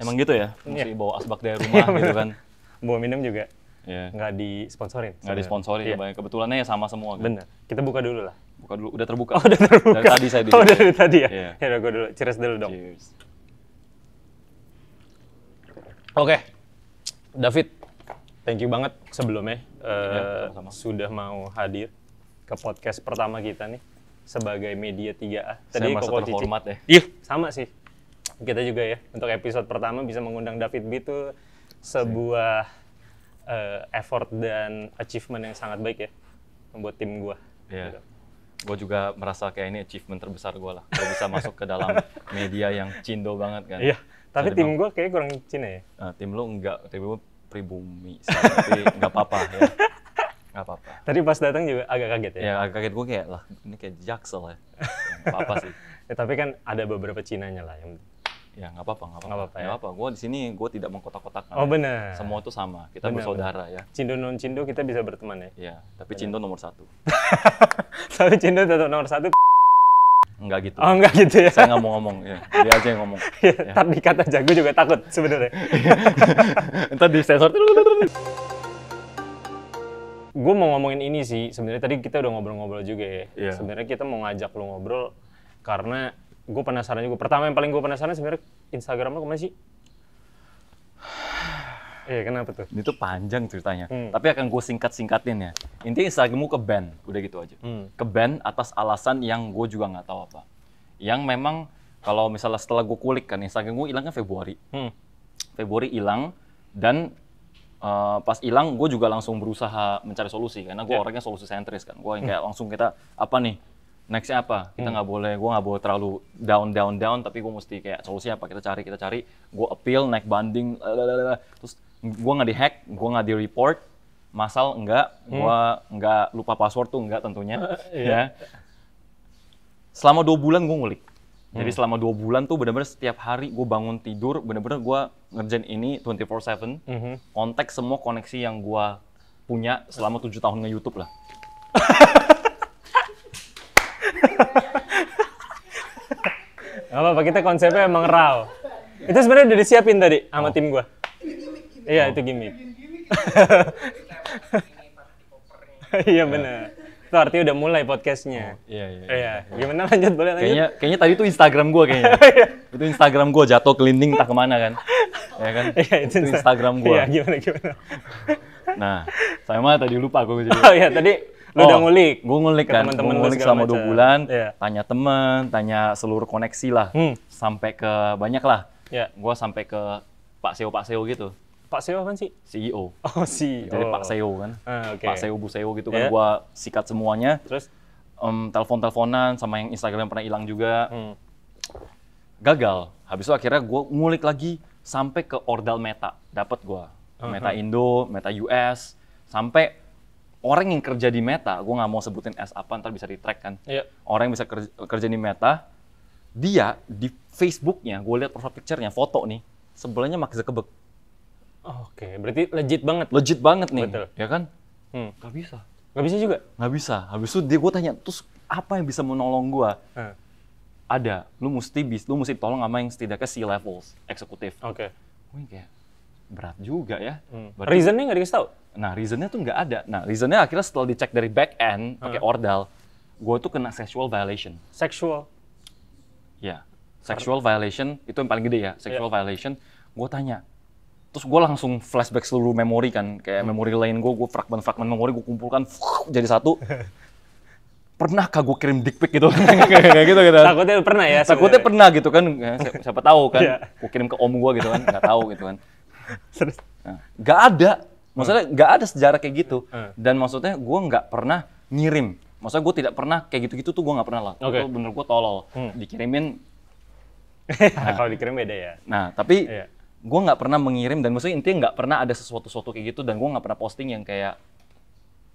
Emang gitu ya? Mesti Iya. bawa asbak dari rumah gitu kan? Bawa minum juga Iya. nggak disponsorin. Nggak disponsori Iya. ya, kebetulannya ya sama semua kan? Bener. Kita buka dulu lah. Buka dulu, udah terbuka. Oh, udah terbuka. Dari tadi saya di Oh, dari tadi ya? Iya. Ya udah, gue dulu. Cheers dulu dong. Cheers. Oke. David, thank you banget sebelumnya sama-sama. sudah mau hadir ke podcast pertama kita nih sebagai media 3A. Saya merasa Koko Cici. terhormat ya. Iya, sama sih. Kita juga ya, untuk episode pertama bisa mengundang David B itu sebuah effort dan achievement yang sangat baik ya, membuat tim gua. Iya. Gue juga merasa kayak ini achievement terbesar gue lah. Gue bisa masuk ke dalam media yang cindo banget kan. Iya, tapi Jadi tim bang- gua kayaknya kurang Cina ya. Nah, tim lo enggak, tim lo pribumi sih, tapi nggak apa-apa ya. Nggak apa-apa. Tadi pas datang juga agak kaget ya. Ya agak kaget gue kayak, lah ini kayak jaksel ya. Nggak apa-apa sih. Ya, tapi kan ada beberapa Cinanya lah yang. Ya nggak apa-apa, nggak Nggak apa-apa. apa-apa ya. Nggak apa. Gue di sini gue tidak mengkotak-kotakan. Oh benar. Semua itu sama. Kita Benar, bersaudara ya. Cindo non Cindo kita bisa berteman ya. Ya, tapi Cindo nomor 1. Tapi Cindo tetap nomor 1. Enggak gitu. Oh enggak gitu ya. Saya nggak mau ngomong. Ya. Dia aja yang ngomong. Ya, ntar dikata aja, gue juga takut sebenarnya. Ntar di sensor. Gue mau ngomongin ini sih, sebenarnya tadi kita udah ngobrol-ngobrol juga ya. Iya. Sebenarnya kita mau ngajak lo ngobrol karena gue penasaran juga. Pertama yang paling gue penasaran sebenarnya Instagram lo kemana sih? Kenapa tuh? Ini tuh panjang ceritanya. Hmm. Tapi akan gue singkat-singkatin ya. Intinya Instagrammu ke-ban, udah gitu aja. Ke-ban atas alasan yang gue juga nggak tahu apa. Yang memang kalau misalnya setelah gue kulik kan, Instagram gue hilang kan Februari. Februari hilang dan pas hilang gue juga langsung berusaha mencari solusi karena gue orangnya solusi sentris kan. Gue kayak langsung kita apa nih? Nextnya apa? Kita nggak boleh, gue nggak boleh terlalu down, tapi gue mesti kayak solusi apa? Kita cari. Gue appeal, naik banding, terus gue nggak di-hack, gue nggak di-report, masal enggak, gue nggak lupa password tuh enggak tentunya. Ya. Selama 2 bulan gue ngulik. Jadi selama 2 bulan tuh benar-benar setiap hari gue bangun tidur, benar-benar gue ngerjain ini 24/7, kontak semua koneksi yang gue punya selama 7 tahun nge-YouTube lah. Gak apa-apa, kita konsepnya emang raw. Itu sebenarnya udah disiapin tadi sama tim gue. Iya, itu gimmick. Iya bener. Itu artinya udah mulai podcastnya. Iya, gimana lanjut, boleh lanjut? Kayaknya tadi tuh Instagram gue kayaknya. Itu Instagram gue jatuh kelinding entah kemana kan. Ya kan? Iya, itu Instagram gue. Iya, gimana? Nah, saya mah tadi lupa gue jadi. Oh iya, tadi lu udah ngulik. Gue ngulik ke kan. teman-teman Gue lu ngulik segala selama 2 macam. bulan. Iya. Tanya teman, tanya seluruh koneksi lah. Sampai ke banyak lah. Iya. Gue sampai ke Pak SEO gitu. Pak Seo apaan sih? CEO. Oh, si. Jadi Pak SEO kan. Oke. Pak SEO, Bu SEO gitu kan. Iya. Gue sikat semuanya. Terus? Telepon-teleponan sama yang Instagram pernah hilang juga. Gagal. Habis itu akhirnya gue ngulik lagi sampai ke ordal Meta. Dapat gue. Meta Indo, Meta US. Sampai orang yang kerja di Meta, gue nggak mau sebutin as apa, ntar bisa di-track kan. Iya. Orang yang bisa kerja di Meta, dia di Facebooknya, gue lihat profile picture-nya, foto nih, sebelahnya Mark Zuckerberg. Oke, berarti legit banget. Legit banget nih, Betul. ya kan? Gak bisa. Gak bisa juga? Nggak bisa. Habis itu gue tanya, terus apa yang bisa menolong gue? Ada, lu mesti tolong sama yang setidaknya C-levels, eksekutif. Oke. Gue kayak, berat juga ya. Reasonnya nggak dikasih tau? Nah, reasonnya tuh nggak ada. Nah, reasonnya akhirnya setelah dicek dari back end, pakai ordal, gue tuh kena sexual violation. Sexual? Ya, sexual violation, itu yang paling gede ya, sexual violation. Gue tanya, terus gue langsung flashback seluruh memori kan, kayak memori lain gue fragmen-fragmen memori gue kumpulkan, jadi satu. Pernahkah gue kirim dick pic gitu? Kayak gitu. Takutnya pernah ya? Takutnya pernah gitu kan, siapa tahu kan, Iya. gue kirim ke om gue gitu kan, nggak tahu gitu kan. Terus? Nah, nggak ada, maksudnya nggak ada sejarah kayak gitu. Dan maksudnya gue nggak pernah ngirim. Maksudnya gue tidak pernah kayak gitu-gitu tuh gue nggak pernah lah. Oke. Itu bener gue tolol. Dikirimin. Kalau dikirim beda ya? Nah, tapi Iya. gue nggak pernah mengirim dan maksudnya intinya nggak pernah ada sesuatu kayak gitu dan gue nggak pernah posting yang kayak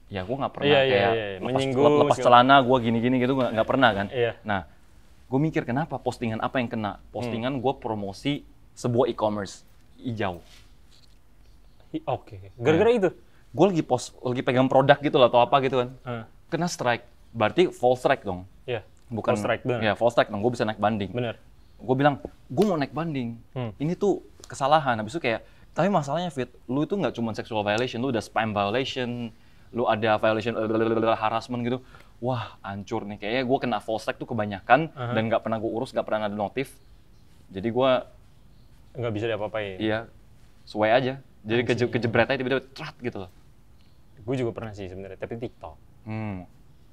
ya gue nggak pernah kayak lepas celana gue gini-gini gitu nggak pernah kan. Iya. Nah, gue mikir kenapa postingan apa yang kena? Postingan gue promosi sebuah e-commerce hijau. Oke. Gara-gara itu? Gue lagi pegang produk gitu lah atau apa gitu kan. Kena strike. Berarti false strike dong. Iya. Bukan False strike, bener. Ya, false strike dong. Gue bisa naik banding. Bener. Gue bilang, gue mau naik banding. Ini tuh kesalahan. Habis itu kayak, tapi masalahnya Fit, lu itu nggak cuma sexual violation, lu udah spam violation, lu ada violation harassment gitu. Wah, hancur nih. Kayaknya gue kena false flag tuh kebanyakan dan nggak pernah gue urus, nggak pernah ada notif. Jadi gue nggak bisa diapa-apain. iya, sesuai aja. Jadi kejebret aja tiba-tiba trat gitu loh. Gue juga pernah sih sebenarnya, tapi TikTok.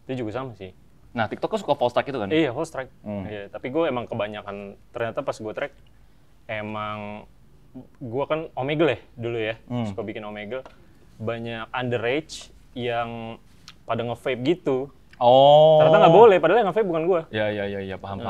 Itu juga sama sih. Nah, TikTok kan suka false track itu kan? Iya, false track. Iya, tapi gue emang kebanyakan, ternyata pas gue track, emang gue kan Omegle ya dulu ya, suka bikin Omegle. Banyak underage yang pada nge-vape gitu. Oh. Ternyata nggak boleh, padahal yang nge-vape bukan gue. Iya, paham.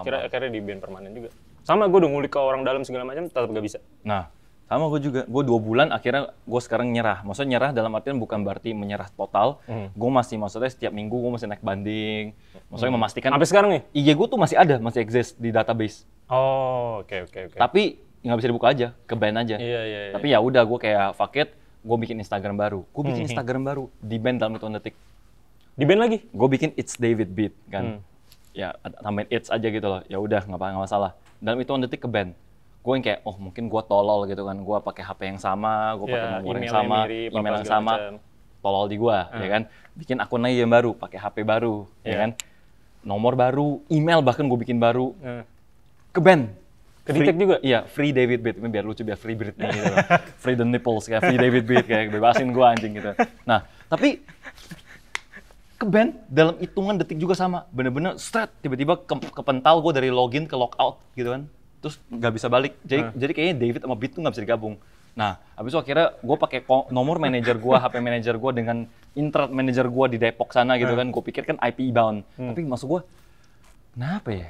Akhirnya di-ban permanen juga. Sama, gue udah ngulik ke orang dalam segala macam, tetap nggak bisa. Nah, sama gue juga. Gue 2 bulan akhirnya gue sekarang nyerah. Maksudnya nyerah dalam artian bukan berarti menyerah total. Gue masih, maksudnya setiap minggu gue masih naik banding. Maksudnya memastikan. Sampai sekarang nih? IG gue tuh masih ada, masih exist di database. Oh, oke. Tapi nggak bisa dibuka aja, ke-ban aja. Iya. Tapi ya udah, gue kayak fuck it, gue bikin Instagram baru. Gue bikin Instagram baru, di-ban dalam hitungan detik. Di-ban lagi? Gue bikin It's David Beat kan. Ya tambahin it's aja gitu loh. Ya udah, nggak masalah. Dalam hitungan detik ke-ban. Gue yang kayak, oh mungkin gue tolol gitu kan. Gue pakai HP yang sama, gue pakai nomor yang sama, email yang sama. Tolol di gue, ya kan. Bikin akun lagi yang baru, pakai HP baru, ya kan. Nomor baru, email bahkan gue bikin baru. Ke-ban. Ke-detect juga? Iya, free David Beat. Ini biar lucu, biar free Britney gitu. Free the nipples, kayak free David Beat, kayak bebasin gue anjing gitu. Nah, tapi ke-ban dalam hitungan detik juga sama. Bener-bener straight, tiba-tiba kepental gue dari login ke logout gitu kan. Terus nggak bisa balik. Jadi kayaknya David sama Beat tuh nggak bisa digabung. Nah, habis itu akhirnya gue pakai nomor manajer gue, HP manajer gue dengan internet manajer gue di Depok sana gitu kan. Gue pikir kan IP bound. Tapi maksud gue, kenapa ya?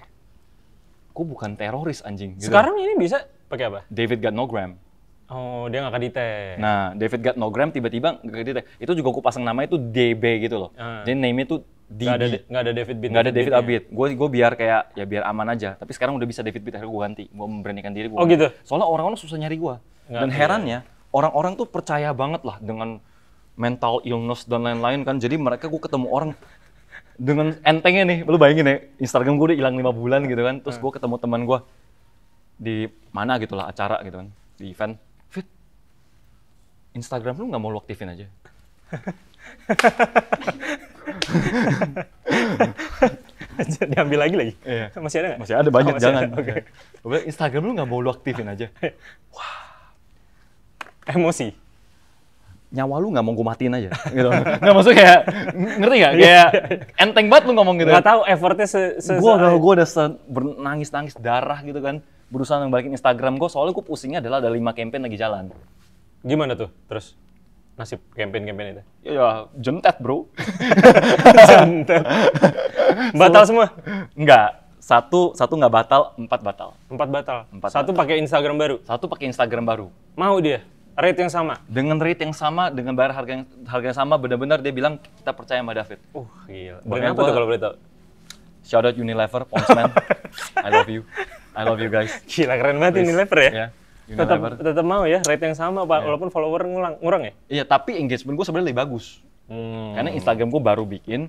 Gue bukan teroris anjing. Gitu. Sekarang ini bisa pakai apa? David got no gram. Oh, dia nggak ke-detect. Nah, David got no gram tiba-tiba nggak ke-detect. Itu juga gue pasang namanya itu DB gitu loh. Jadi name-nya tuh DB. Nggak ada David Beat. Nggak ada David Beat. Gue biar kayak, ya biar aman aja. Tapi sekarang udah bisa David Beat, akhirnya gue ganti. Gue memberanikan diri. Oh gitu? Soalnya orang-orang susah nyari gue. Dan herannya, orang-orang tuh percaya banget lah dengan mental illness dan lain-lain kan. Jadi mereka, gue ketemu orang dengan entengnya nih. Lu bayangin ya, Instagram gue udah hilang 5 bulan gitu kan. Terus gue ketemu teman gue di mana gitu lah, acara gitu kan. Di event. Fit, Instagram lu nggak mau lu aktifin aja? Diambil lagi? Iya. Masih ada nggak? Masih ada, banyak, jangan. Okay. Gue bilang, Instagram lu nggak mau lu aktifin aja? Wah. Emosi? Nyawa lu nggak mau gue matiin aja? Gitu. Nggak, maksudnya kayak, ngerti nggak? Kayak enteng banget lu ngomong gitu. Nggak tahu effortnya Gue udah nangis-nangis darah gitu kan. Berusaha ngebalikin Instagram gue, soalnya gue pusingnya adalah ada 5 campaign lagi jalan. Gimana tuh terus nasib campaign itu? Ya, jentet bro. Jentet. Batal semua? Enggak. Satu nggak batal, 4 batal. 4 batal? 4 Satu pakai Instagram baru? Satu pakai Instagram baru. Mau dia? Rate yang sama? Dengan rate yang sama, dengan bayar harga yang sama, benar-benar dia bilang kita percaya sama David. Gila. Brand apa tuh kalau boleh tahu? Shout out Unilever, Ponceman. I love you. I love you guys. Gila, keren banget Unilever ya? Yeah. Unilever. Tetap mau ya, rate yang sama, Pak. Walaupun follower ngurang ya? Iya, tapi engagement gue sebenarnya lebih bagus. Karena Instagram gue baru bikin,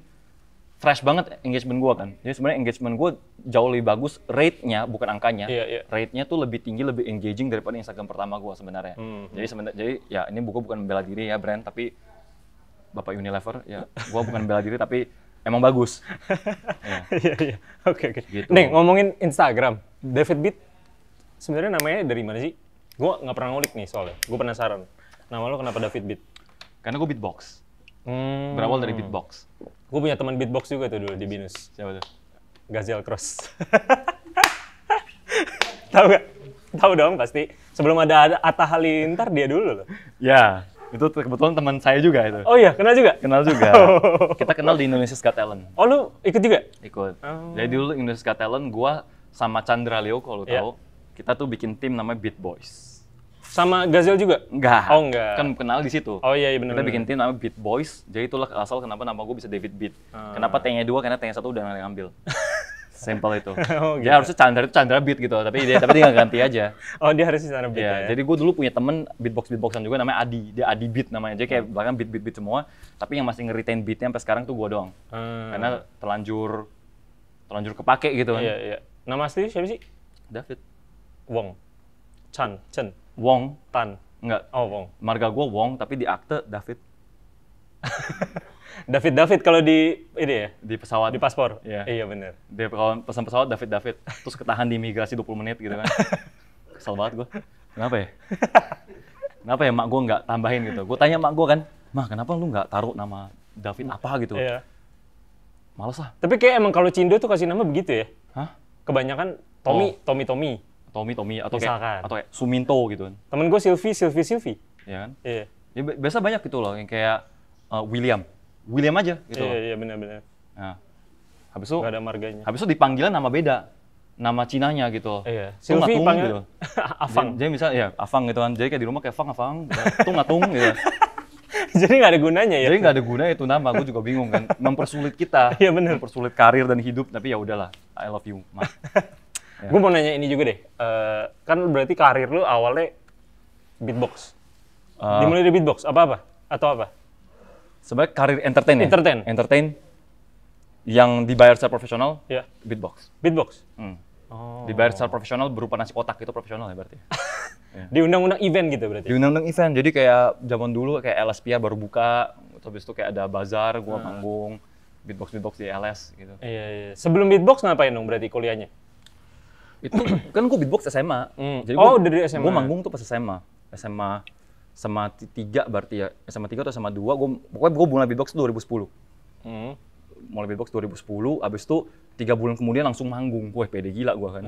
fresh banget engagement gue kan. Jadi sebenarnya engagement gue jauh lebih bagus, rate-nya bukan angkanya. Rate-nya tuh lebih tinggi, lebih engaging daripada Instagram pertama gue sebenarnya. Jadi ya ini gue bukan membela diri ya brand, tapi Bapak Unilever ya, gue bukan membela diri tapi emang bagus. Iya. Oke. Gitu. Nih, ngomongin Instagram, David Beat sebenarnya namanya dari mana sih? Gue nggak pernah ngulik nih soalnya. Gue penasaran. Nama lo kenapa David Beat? Karena gue beatbox. Berawal dari beatbox. Gue punya teman beatbox juga tuh dulu di Binus. Siapa tuh? Gazel Cross. Tahu nggak? Tahu dong pasti. Sebelum ada Atta Halilintar dia dulu loh. Ya, itu kebetulan teman saya juga itu. Oh iya, kenal juga? Kenal juga. Kita kenal di Indonesia's Got Talent. Oh, lu ikut juga? Ikut. Jadi dulu Indonesia's Got Talent, gua sama Chandra Leo kalau lu tahu, kita tuh bikin tim namanya Beat Boys. Sama Gazel juga? Enggak. Oh, enggak. Kan kenal di situ. Oh iya benar. Kita bikin tim namanya Beat Boys. Jadi itulah asal kenapa nama gue bisa David Beat. Kenapa T-nya 2? Karena T-nya 1 udah ngambil. Simple itu. Oh, dia harusnya Chandra Beat gitu, tapi dia nggak ganti aja. Oh, dia harusnya Chandra Beat ya. Jadi gue dulu punya temen beatboxan juga namanya Adi. Dia Adi Beat namanya. Jadi kayak bahkan beat semua, tapi yang masih nge-retain beatnya sampai sekarang tuh gue doang. Karena terlanjur kepake gitu kan. Iya. Nama asli siapa sih? David. Wong. Chen, Wong. Tan. Enggak. Oh, Wong. Marga gue Wong, tapi di akte David. David kalau di ini ya? Di pesawat. Di paspor? Iya. Iya bener. Dia kalau pesan pesawat David. Terus ketahan di imigrasi 20 menit gitu kan. Kesel banget gue. Kenapa ya? Kenapa ya mak gue nggak tambahin gitu? Gue tanya mak gue kan, "Mah, kenapa lu nggak taruh nama David apa gitu?" Iya. Males lah. Tapi kayak emang kalau Cindo tuh kasih nama begitu ya? Hah? Kebanyakan Tommy. Tommy atau Misalkan. kayak Suminto gitu kan. Temen gue Sylvie. Ya kan? Iya. Ya, biasa banyak gitu loh yang kayak William aja gitu loh. Iya benar. Nah, habis itu Gak ada marganya. habis itu dipanggilan nama beda. Nama Cinanya gitu. Iya. Tung Sylvie Ngatung panggil gitu. Afang. Jadi misalnya ya Afang gitu kan. Jadi kayak di rumah kayak Afang, Tung Ngatung gitu. Jadi nggak ada gunanya ya? Jadi nggak ada gunanya itu nama, gue juga bingung kan. Mempersulit kita, Iya, bener. mempersulit karir dan hidup, tapi ya udahlah, I love you, Ma. Ya. Gue mau nanya ini juga deh. Kan berarti karir lu awalnya beatbox. Dimulai dari beatbox, apa-apa? Atau apa? Sebenarnya karir entertain ya? Entertain yang dibayar secara profesional, Ya. beatbox. Beatbox? Oh. Dibayar secara profesional berupa nasi kotak, itu profesional ya berarti? Di undang-undang event gitu berarti? Di undang-undang event, jadi kayak zaman dulu kayak LSPR baru buka, habis itu kayak ada bazar, gua manggung, beatbox di LS gitu. Iya. Sebelum beatbox ngapain dong berarti kuliahnya? Itu kan gua beatbox SMA. Jadi dari SMA. Gua manggung tuh pas SMA. SMA 3 berarti ya. SMA 3 atau SMA 2, pokoknya gua mulai beatbox 2010. Mulai beatbox 2010, abis itu 3 bulan kemudian langsung manggung. Wah, pede gila gua kan.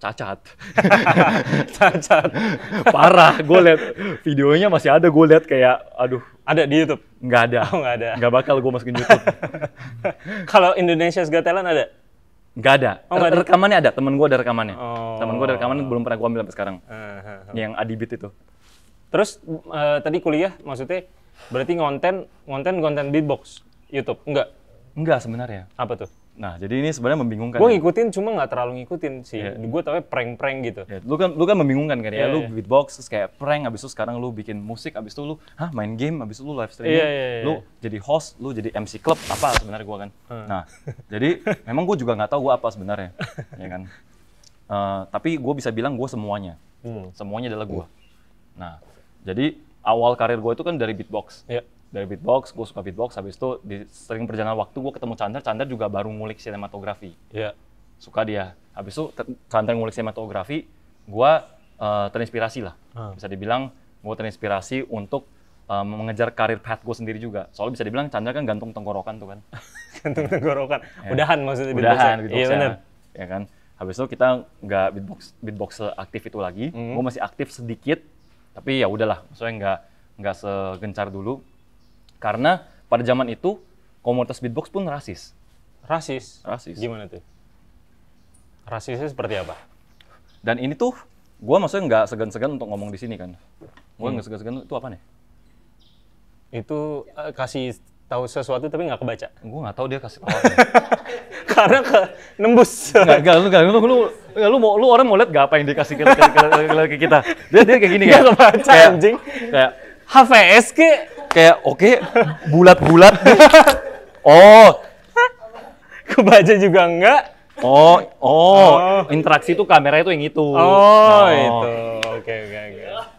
Cacat. Cacat. Parah, gue liat videonya masih ada, gue liat kayak, aduh. Ada di YouTube? Nggak ada. Oh, nggak ada. Nggak bakal gue masukin YouTube. Kalau Indonesia's Got Talent ada? Nggak ada. Oh, nggak ada. Rekamannya ada, temen gue ada rekamannya. Oh. Temen gue ada rekamannya, belum pernah gue ambil sampai sekarang. Yang Adibit itu. Terus tadi kuliah maksudnya berarti konten beatbox YouTube? Enggak sebenarnya. Apa tuh? Nah, jadi ini sebenarnya membingungkan. Gue ya. ngikutin, cuma nggak terlalu ngikutin sih. Yeah. Gue tau prank-prank gitu. Ya, lu kan membingungkan kan ya, Yeah, lu beatbox, terus kayak prank, abis itu sekarang lu bikin musik, abis itu lu main game, abis itu lu live streaming, Yeah. lu jadi host, lu jadi MC klub, apa sebenarnya gua kan. Nah, jadi memang gua juga nggak tahu gua apa sebenarnya, ya kan. Tapi gua bisa bilang gua semuanya, semuanya adalah gua. Nah, jadi awal karir gua itu kan dari beatbox. Yeah. Dari beatbox, gue suka beatbox, habis itu sering perjalanan waktu gue ketemu Chandra juga baru ngulik sinematografi. Iya. Suka dia. Habis itu Chandra ngulik sinematografi, gue terinspirasi lah. Bisa dibilang gue terinspirasi untuk mengejar karir path gue sendiri juga. Soalnya bisa dibilang Chandra kan gantung tenggorokan tuh kan. Gantung tenggorokan. Ya. Udahan maksudnya Udahan beatbox. beatbox Iya benar. Ya kan. Habis itu kita nggak beatbox aktif itu lagi. Gue masih aktif sedikit, tapi ya udahlah. Maksudnya nggak segencar dulu. Karena pada zaman itu komunitas beatbox pun rasis. Rasis? Gimana tuh? Rasisnya seperti apa? Dan ini tuh, gue maksudnya nggak segan-segan untuk ngomong di sini kan. Gue nggak segan-segan, itu apa nih? Itu kasih tahu sesuatu tapi nggak kebaca. Gue nggak tahu dia kasih tahu apa. Karena nembus. Lu orang mau lihat nggak apa yang dia kasih ke kita? Dia kayak gini kayak. Nggak kebaca anjing. Kayak HVS kayak oke, bulat-bulat. Oh. Kebaca juga enggak. Interaksi itu kamera itu yang itu. Itu. Oke.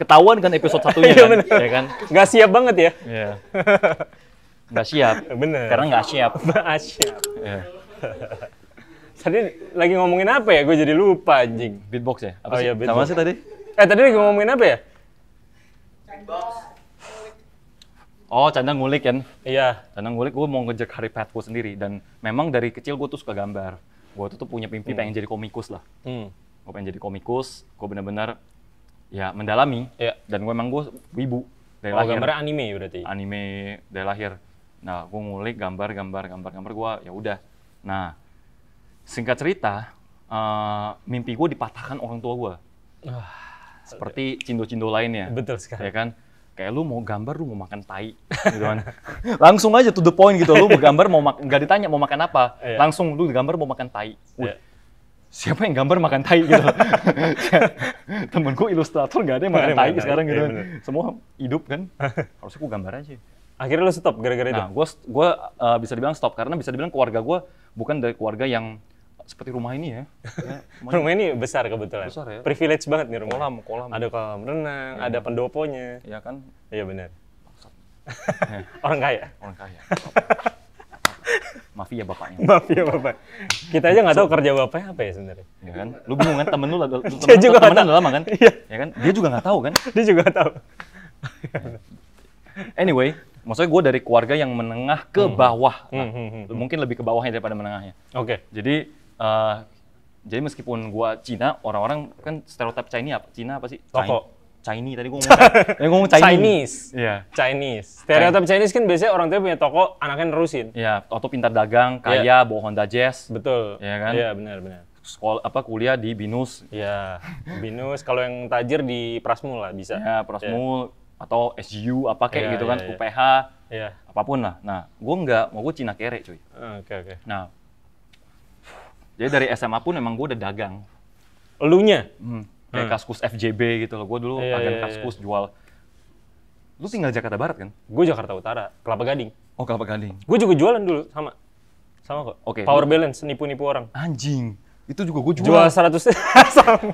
Ketahuan kan episode satunya kan, ya kan? Nggak siap banget ya? Iya. Nggak siap. Bener. Karena nggak siap. Siap. Iya. Tadi lagi ngomongin apa ya? Gue jadi lupa anjing. Beatbox ya? Apa sih? Beatbox. Sama sih tadi? Tadi lagi ngomongin apa ya? Canda ngulik kan? Iya. Canda ngulik, gue mau ngejar karir path gue sendiri. Dan memang dari kecil gue tuh suka gambar. Gue tuh punya mimpi pengen jadi komikus lah. Gue pengen jadi komikus, gue benar-benar ya mendalami. Iya. Dan gue wibu dari lahir. Gambarnya anime berarti? Anime dari lahir. Nah, gue ngulik gambar gue, ya udah. Nah, singkat cerita, mimpi gue dipatahkan orang tua gue. Seperti cindo-cindo lainnya. Betul sekali. Ya kan? Kayak lu mau gambar, lu mau makan tai, gitu kan. Langsung aja to the point gitu, lu mau gambar, nggak ditanya mau makan apa, langsung lu gambar mau makan tai. Siapa yang gambar makan tai gitu? Temenku ilustrator nggak ada yang makan tai sekarang gitu. Semua hidup kan, harusnya gua gambar aja. Akhirnya lu stop gara-gara itu? Nah, gue bisa dibilang stop, karena bisa dibilang keluarga gue bukan dari keluarga yang seperti rumah ini ya. Rumah ini besar kebetulan. Besar ya. Privilege banget nih rumah. Kolam. Ada kolam renang, ada pendoponya. Iya kan? Iya benar. Orang kaya. Orang kaya. Mafia bapaknya. Maaf ya Bapak. Kita aja nggak tahu kerja bapaknya apa ya sebenarnya. Ya kan? Lu bingung kan temen lu Dia juga nggak temenan tahu. udah lama kan? Iya. Ya kan? Dia juga nggak tahu kan? Dia juga nggak tahu. Anyway, maksudnya gue dari keluarga yang menengah ke bawah. Nah, mungkin lebih ke bawahnya daripada menengahnya. Oke. Jadi meskipun gue Cina, orang-orang kan stereotip Cina apa sih? Toko. Chinese tadi gue ngomong Chinese. Iya. Chinese. Stereotip Chinese kan biasanya orang tua punya toko, anaknya nerusin. Iya, atau pintar dagang, kaya, bawa Honda Jazz. Betul. Iya kan? Iya, benar. Sekolah kuliah di BINUS. Iya. Binus, kalau yang tajir di Prasmul lah bisa. Ya, Prasmul atau SGU apa kayak Iya, gitu kan, iya. UPH, Iya. apapun lah. Nah, gue enggak, mau gue Cina kere cuy. Oke. Nah, jadi dari SMA pun emang gue udah dagang. Elunya? Kayak Kaskus FJB gitu loh. Gue dulu Iya, agen iya, Kaskus jual. Lu tinggal Jakarta Barat kan? Gue Jakarta Utara, Kelapa Gading. Oh, Kelapa Gading. Gue juga jualan dulu, sama kok. Oke, Power balance, nipu-nipu orang. Anjing. Itu juga gue Jual 100, sama.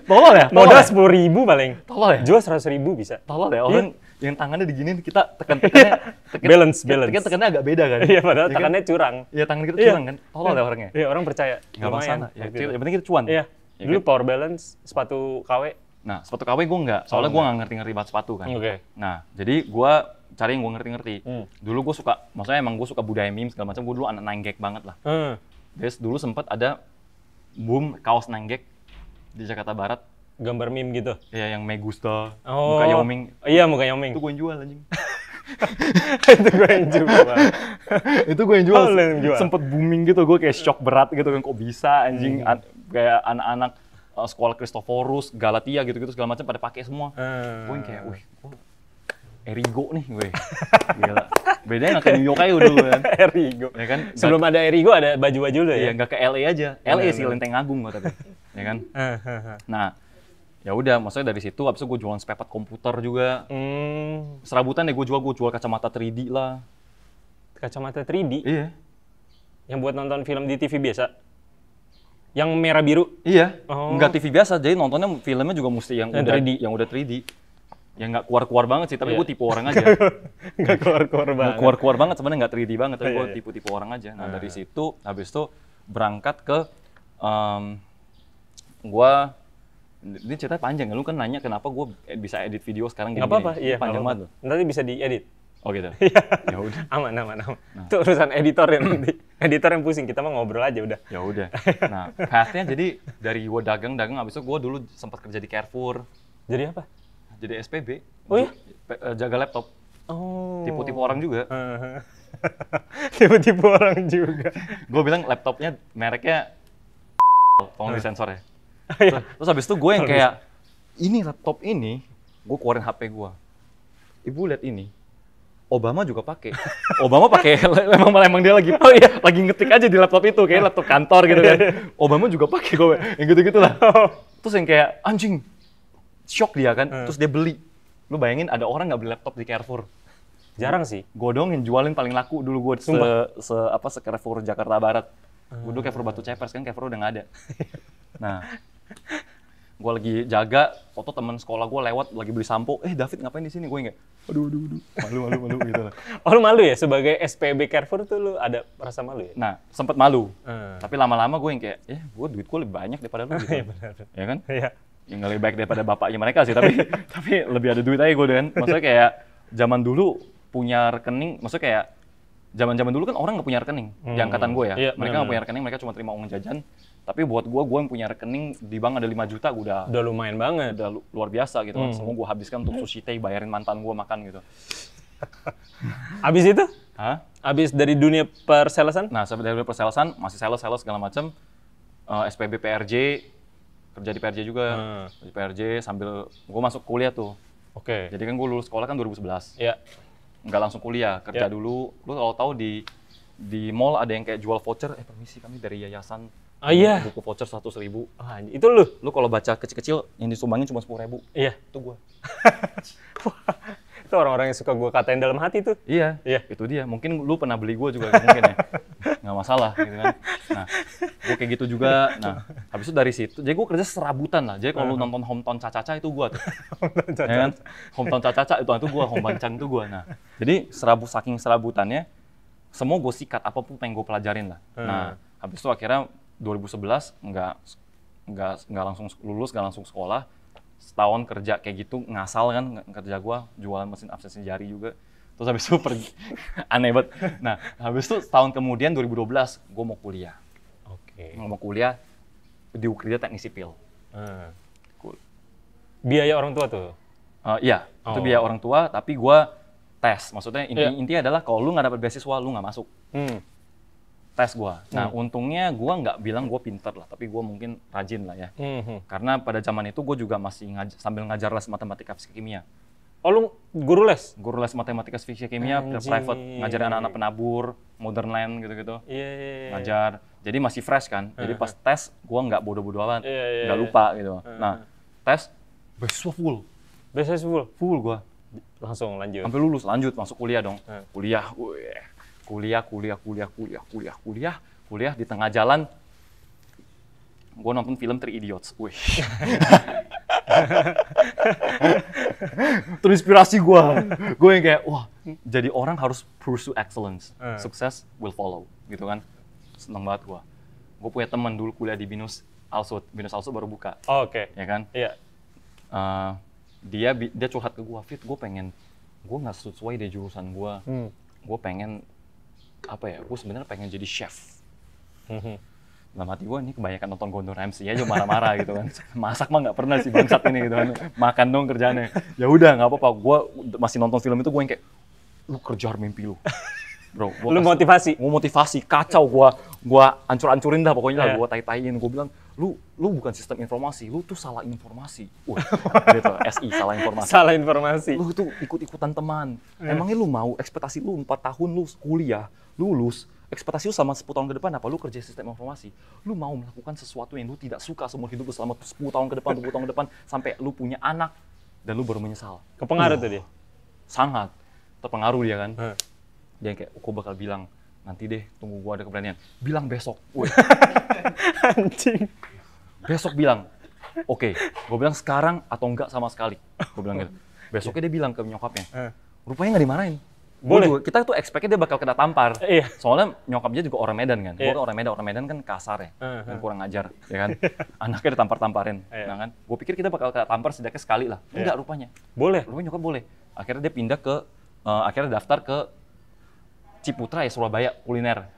Tolol ya? Modal 10.000 paling. Tolol ya? Jual 100.000 bisa. Tolol ya? Orang yang tangannya diginiin, kita tekan-tekannya. Balance. Tekan-tekannya agak beda kan? Iya, padahal Ya kan? tekannya curang. Iya, tangan kita Iya. curang kan? Tolol ya orangnya? Iya, orang percaya. Nggak Lumayan. masalah. Ya, Waktu itu. yang penting kita cuan. Iya. Ya Dulu kan? power balance, sepatu KW. Nah, sepatu KW gue enggak. Soalnya gue nggak ngerti-ngerti banget sepatu kan. Oke. Nah, jadi gue cari yang gue ngerti-ngerti. Dulu gue suka, maksudnya emang gue suka budaya meme segala macam. Gue dulu anak 9gag banget lah. Terus dulu sempat ada boom kaos 9gag di Jakarta Barat. Gambar meme gitu. Ya, yang Megusta, Oh. muka Yao Ming. Iya, muka Yao Ming. Itu gue yang jual anjing. Itu gue yang juga, Bang. Itu gue yang jual. Oh, lu yang jual. Sempet booming gitu, gue kayak shock berat gitu kan, kok bisa anjing. Kayak anak-anak sekolah Kristoforus, Galatia gitu-gitu segala macam pada pakai semua. Gue yang kayak, wih, Erigo nih gue. Gila. Bedanya nggak ke New York aja dulu kan. Erigo. Ya kan? Sebelum ada Erigo ada baju-baju dulu Iya, ya? nggak ke LA aja. LA sih Lenteng Agung gue tapi. Ya kan? Nah, ya udah, maksudnya dari situ abis itu gue jualan spare part komputer juga. Serabutan deh gue jual kacamata 3D lah. Kacamata 3D? Iya. Yang buat nonton film di TV biasa? Yang merah biru? Iya. Oh. Enggak TV biasa, jadi nontonnya filmnya juga mesti yang Yang udah 3D. yang udah 3D. Yang nggak keluar-keluar banget sih, tapi Iya. gue tipe orang aja. Nggak keluar-keluar Nggak banget. keluar-keluar banget, sebenarnya nggak 3D banget, tapi Iya, gue iya. tipe-tipe orang aja. Nah dari situ, habis itu berangkat ke, gue, ini cerita panjang ya, lu kan nanya kenapa gue bisa edit video sekarang Nggak gini-gini. apa-apa, iya. Panjang nggak banget loh. apa-apa. Nanti bisa diedit. Oh gitu? Iya. Ya udah. Aman. Itu urusan editor yang nanti. Editor yang pusing, kita mah ngobrol aja udah. Ya udah. Nah, path-nya jadi dari gue dagang, habis itu gue dulu sempat kerja di Carrefour, Jadi apa? jadi SPB. Oh iya? Jaga laptop. Oh. Tipe-tipe orang juga. Tipe-tipe orang juga. Gue bilang laptopnya mereknya tolong disensor ya. Iya. Terus habis itu gue yang kayak, ini laptop ini, gue keluarin HP gue. Ibu lihat ini, Obama juga pakai. Obama pakai, emang dia lagi, lagi ngetik aja di laptop itu, kayak laptop kantor gitu kan. Obama juga pakai gue, yang gitu-gitu lah. Terus yang kayak, anjing, shock dia kan, terus dia beli. Lu bayangin ada orang nggak beli laptop di Carrefour. Jarang sih. Gue dong yang jualin paling laku dulu gue se Carrefour Jakarta Barat. Gue dulu Carrefour Batu Cepers kan Carrefour udah nggak ada. Nah, gue lagi jaga, foto teman sekolah gue lewat lagi beli sampo. David ngapain di sini? Gue nggak. Aduh, malu gitu lah. Oh, lu malu ya sebagai SPB Carrefour tuh lu ada rasa malu ya? Nah, sempet malu. Tapi lama-lama gue yang kayak, gue duit gue lebih banyak daripada lu gitu. Iya benar. Ya kan? Iya. Yang nggak lebih baik daripada bapaknya mereka sih, tapi lebih ada duit aja gue kan. Maksudnya kayak zaman dulu punya rekening, maksudnya kayak zaman dulu kan orang nggak punya rekening di angkatan gue ya. Iya, Mereka nggak punya rekening, mereka cuma terima uang jajan. Tapi buat gue yang punya rekening di bank ada 5 juta, gue udah lumayan banget. udah luar biasa gitu kan. Semua gue habiskan untuk sushi teh, bayarin mantan gue makan gitu. Abis itu? Hah? Abis dari dunia persalesan? Nah, dari persalesan, masih sales segala macam. SPB PRJ, kerja di PRJ juga. Di PRJ sambil gue masuk kuliah tuh. Oke. Jadi kan gue lulus sekolah kan 2011. Iya. Nggak langsung kuliah, kerja dulu. Lu kalau tahu di mall ada yang kayak jual voucher, permisi kami dari yayasan. Oh iya. Buku voucher 100.000. Ah, itu lu? Lu kalau baca kecil-kecil yang disumbangin cuma 10.000. Iya. Itu gua. Itu orang-orang yang suka gue katain dalam hati tuh. Iya. Iya. Itu dia. Mungkin lu pernah beli gua juga mungkin ya. nggak masalah gitu kan. Nah, gue kayak gitu juga. Nah, habis itu dari situ, jadi gue kerja serabutan lah. Jadi kalau lu nonton Hometown Caca-Caca itu gue tuh, ya kan? Hometown Caca-Caca itu gue, Home Bancang itu gue. Nah, jadi saking serabutannya, semua gue sikat, apapun pengen gue pelajarin lah. Nah, habis itu akhirnya 2011 nggak langsung lulus, nggak langsung sekolah. Setahun kerja kayak gitu, ngasal kan kerja gue, jualan mesin absensi jari juga. Terus habis itu pergi, aneh banget. Nah, habis itu setahun kemudian 2012, gue mau kuliah. Mau kuliah di Ukrida Teknik Sipil. Biaya orang tua tuh? Iya, itu biaya orang tua, tapi gue tes. Maksudnya intinya adalah kalau lu nggak dapat beasiswa, lu nggak masuk. Tes gue. Nah, untungnya gue nggak bilang gue pinter lah, tapi gue mungkin rajin lah ya. Karena pada zaman itu gue juga masih sambil ngajar les matematika fisika kimia. Oh, lu guru les? Guru les matematika fisika kimia, private, ngajarin anak-anak penabur, modern land gitu-gitu. Ngajar. Jadi masih fresh kan. Jadi pas tes, gue nggak bodoh-bodoh amat, nggak lupa gitu. Nah, tes, beasiswa full. Beasiswa full? Full gue. Langsung lanjut? Sampai lulus, lanjut, masuk kuliah dong. Kuliah, kuliah, di tengah jalan, gue nonton film Three Idiots. Terinspirasi gue yang kayak, wah, jadi orang harus pursue excellence, success will follow, gitu kan. Seneng banget gue punya teman dulu kuliah di Binus Alsut baru buka. Ya kan? Iya. Dia curhat ke gue, Fit, gue nggak sesuai deh jurusan gue. Gue pengen, gue sebenarnya pengen jadi chef. Dalam hati gue, ini kebanyakan nonton Gordon Ramsay aja marah-marah gitu kan. Masak mah nggak pernah sih bangsat ini gitu kan. Makan dong kerjaannya. Ya udah nggak apa-apa. Gue masih nonton film itu, gue yang kayak, lu kejar mimpi lu. Bro, lu motivasi? Gue motivasi, kacau gue ancur-ancurin dah pokoknya lah. Gue tai-taiin, gue bilang, lu bukan sistem informasi, lu tuh salah informasi. Gitu, SI, salah informasi. Salah informasi. Lu tuh ikut-ikutan teman. Emangnya lu mau ekspektasi lu 4 tahun lu kuliah, lulus, ekspektasi lu selama 10 tahun ke depan apa? Lu kerja sistem informasi. Lu mau melakukan sesuatu yang lu tidak suka seumur hidup lu selama 10 tahun ke depan, 20 tahun ke depan, sampai lu punya anak, dan lu baru menyesal. Kepengaruh tuh dia? Sangat. Terpengaruh dia kan. Dia kayak, gue bakal bilang, nanti deh, tunggu gue ada keberanian. Bilang besok. Anjing. Besok bilang. Oke. Gue bilang sekarang atau enggak sama sekali. Gue bilang gitu. Besoknya dia bilang ke nyokapnya. Rupanya nggak dimarahin. Boleh. Kita tuh expect-nya dia bakal kena tampar. Iya. Soalnya nyokapnya juga orang Medan kan. Gue kan orang Medan kan kasar ya. Dan kurang ajar. Ya kan. Anaknya ditampar-tamparin. Nah kan. Gue pikir kita bakal kena tampar setidaknya sekali lah. Enggak rupanya. Boleh? Rupanya nyokap boleh. Akhirnya dia pindah ke, akhirnya daftar ke Ciputra ya, Surabaya, kuliner.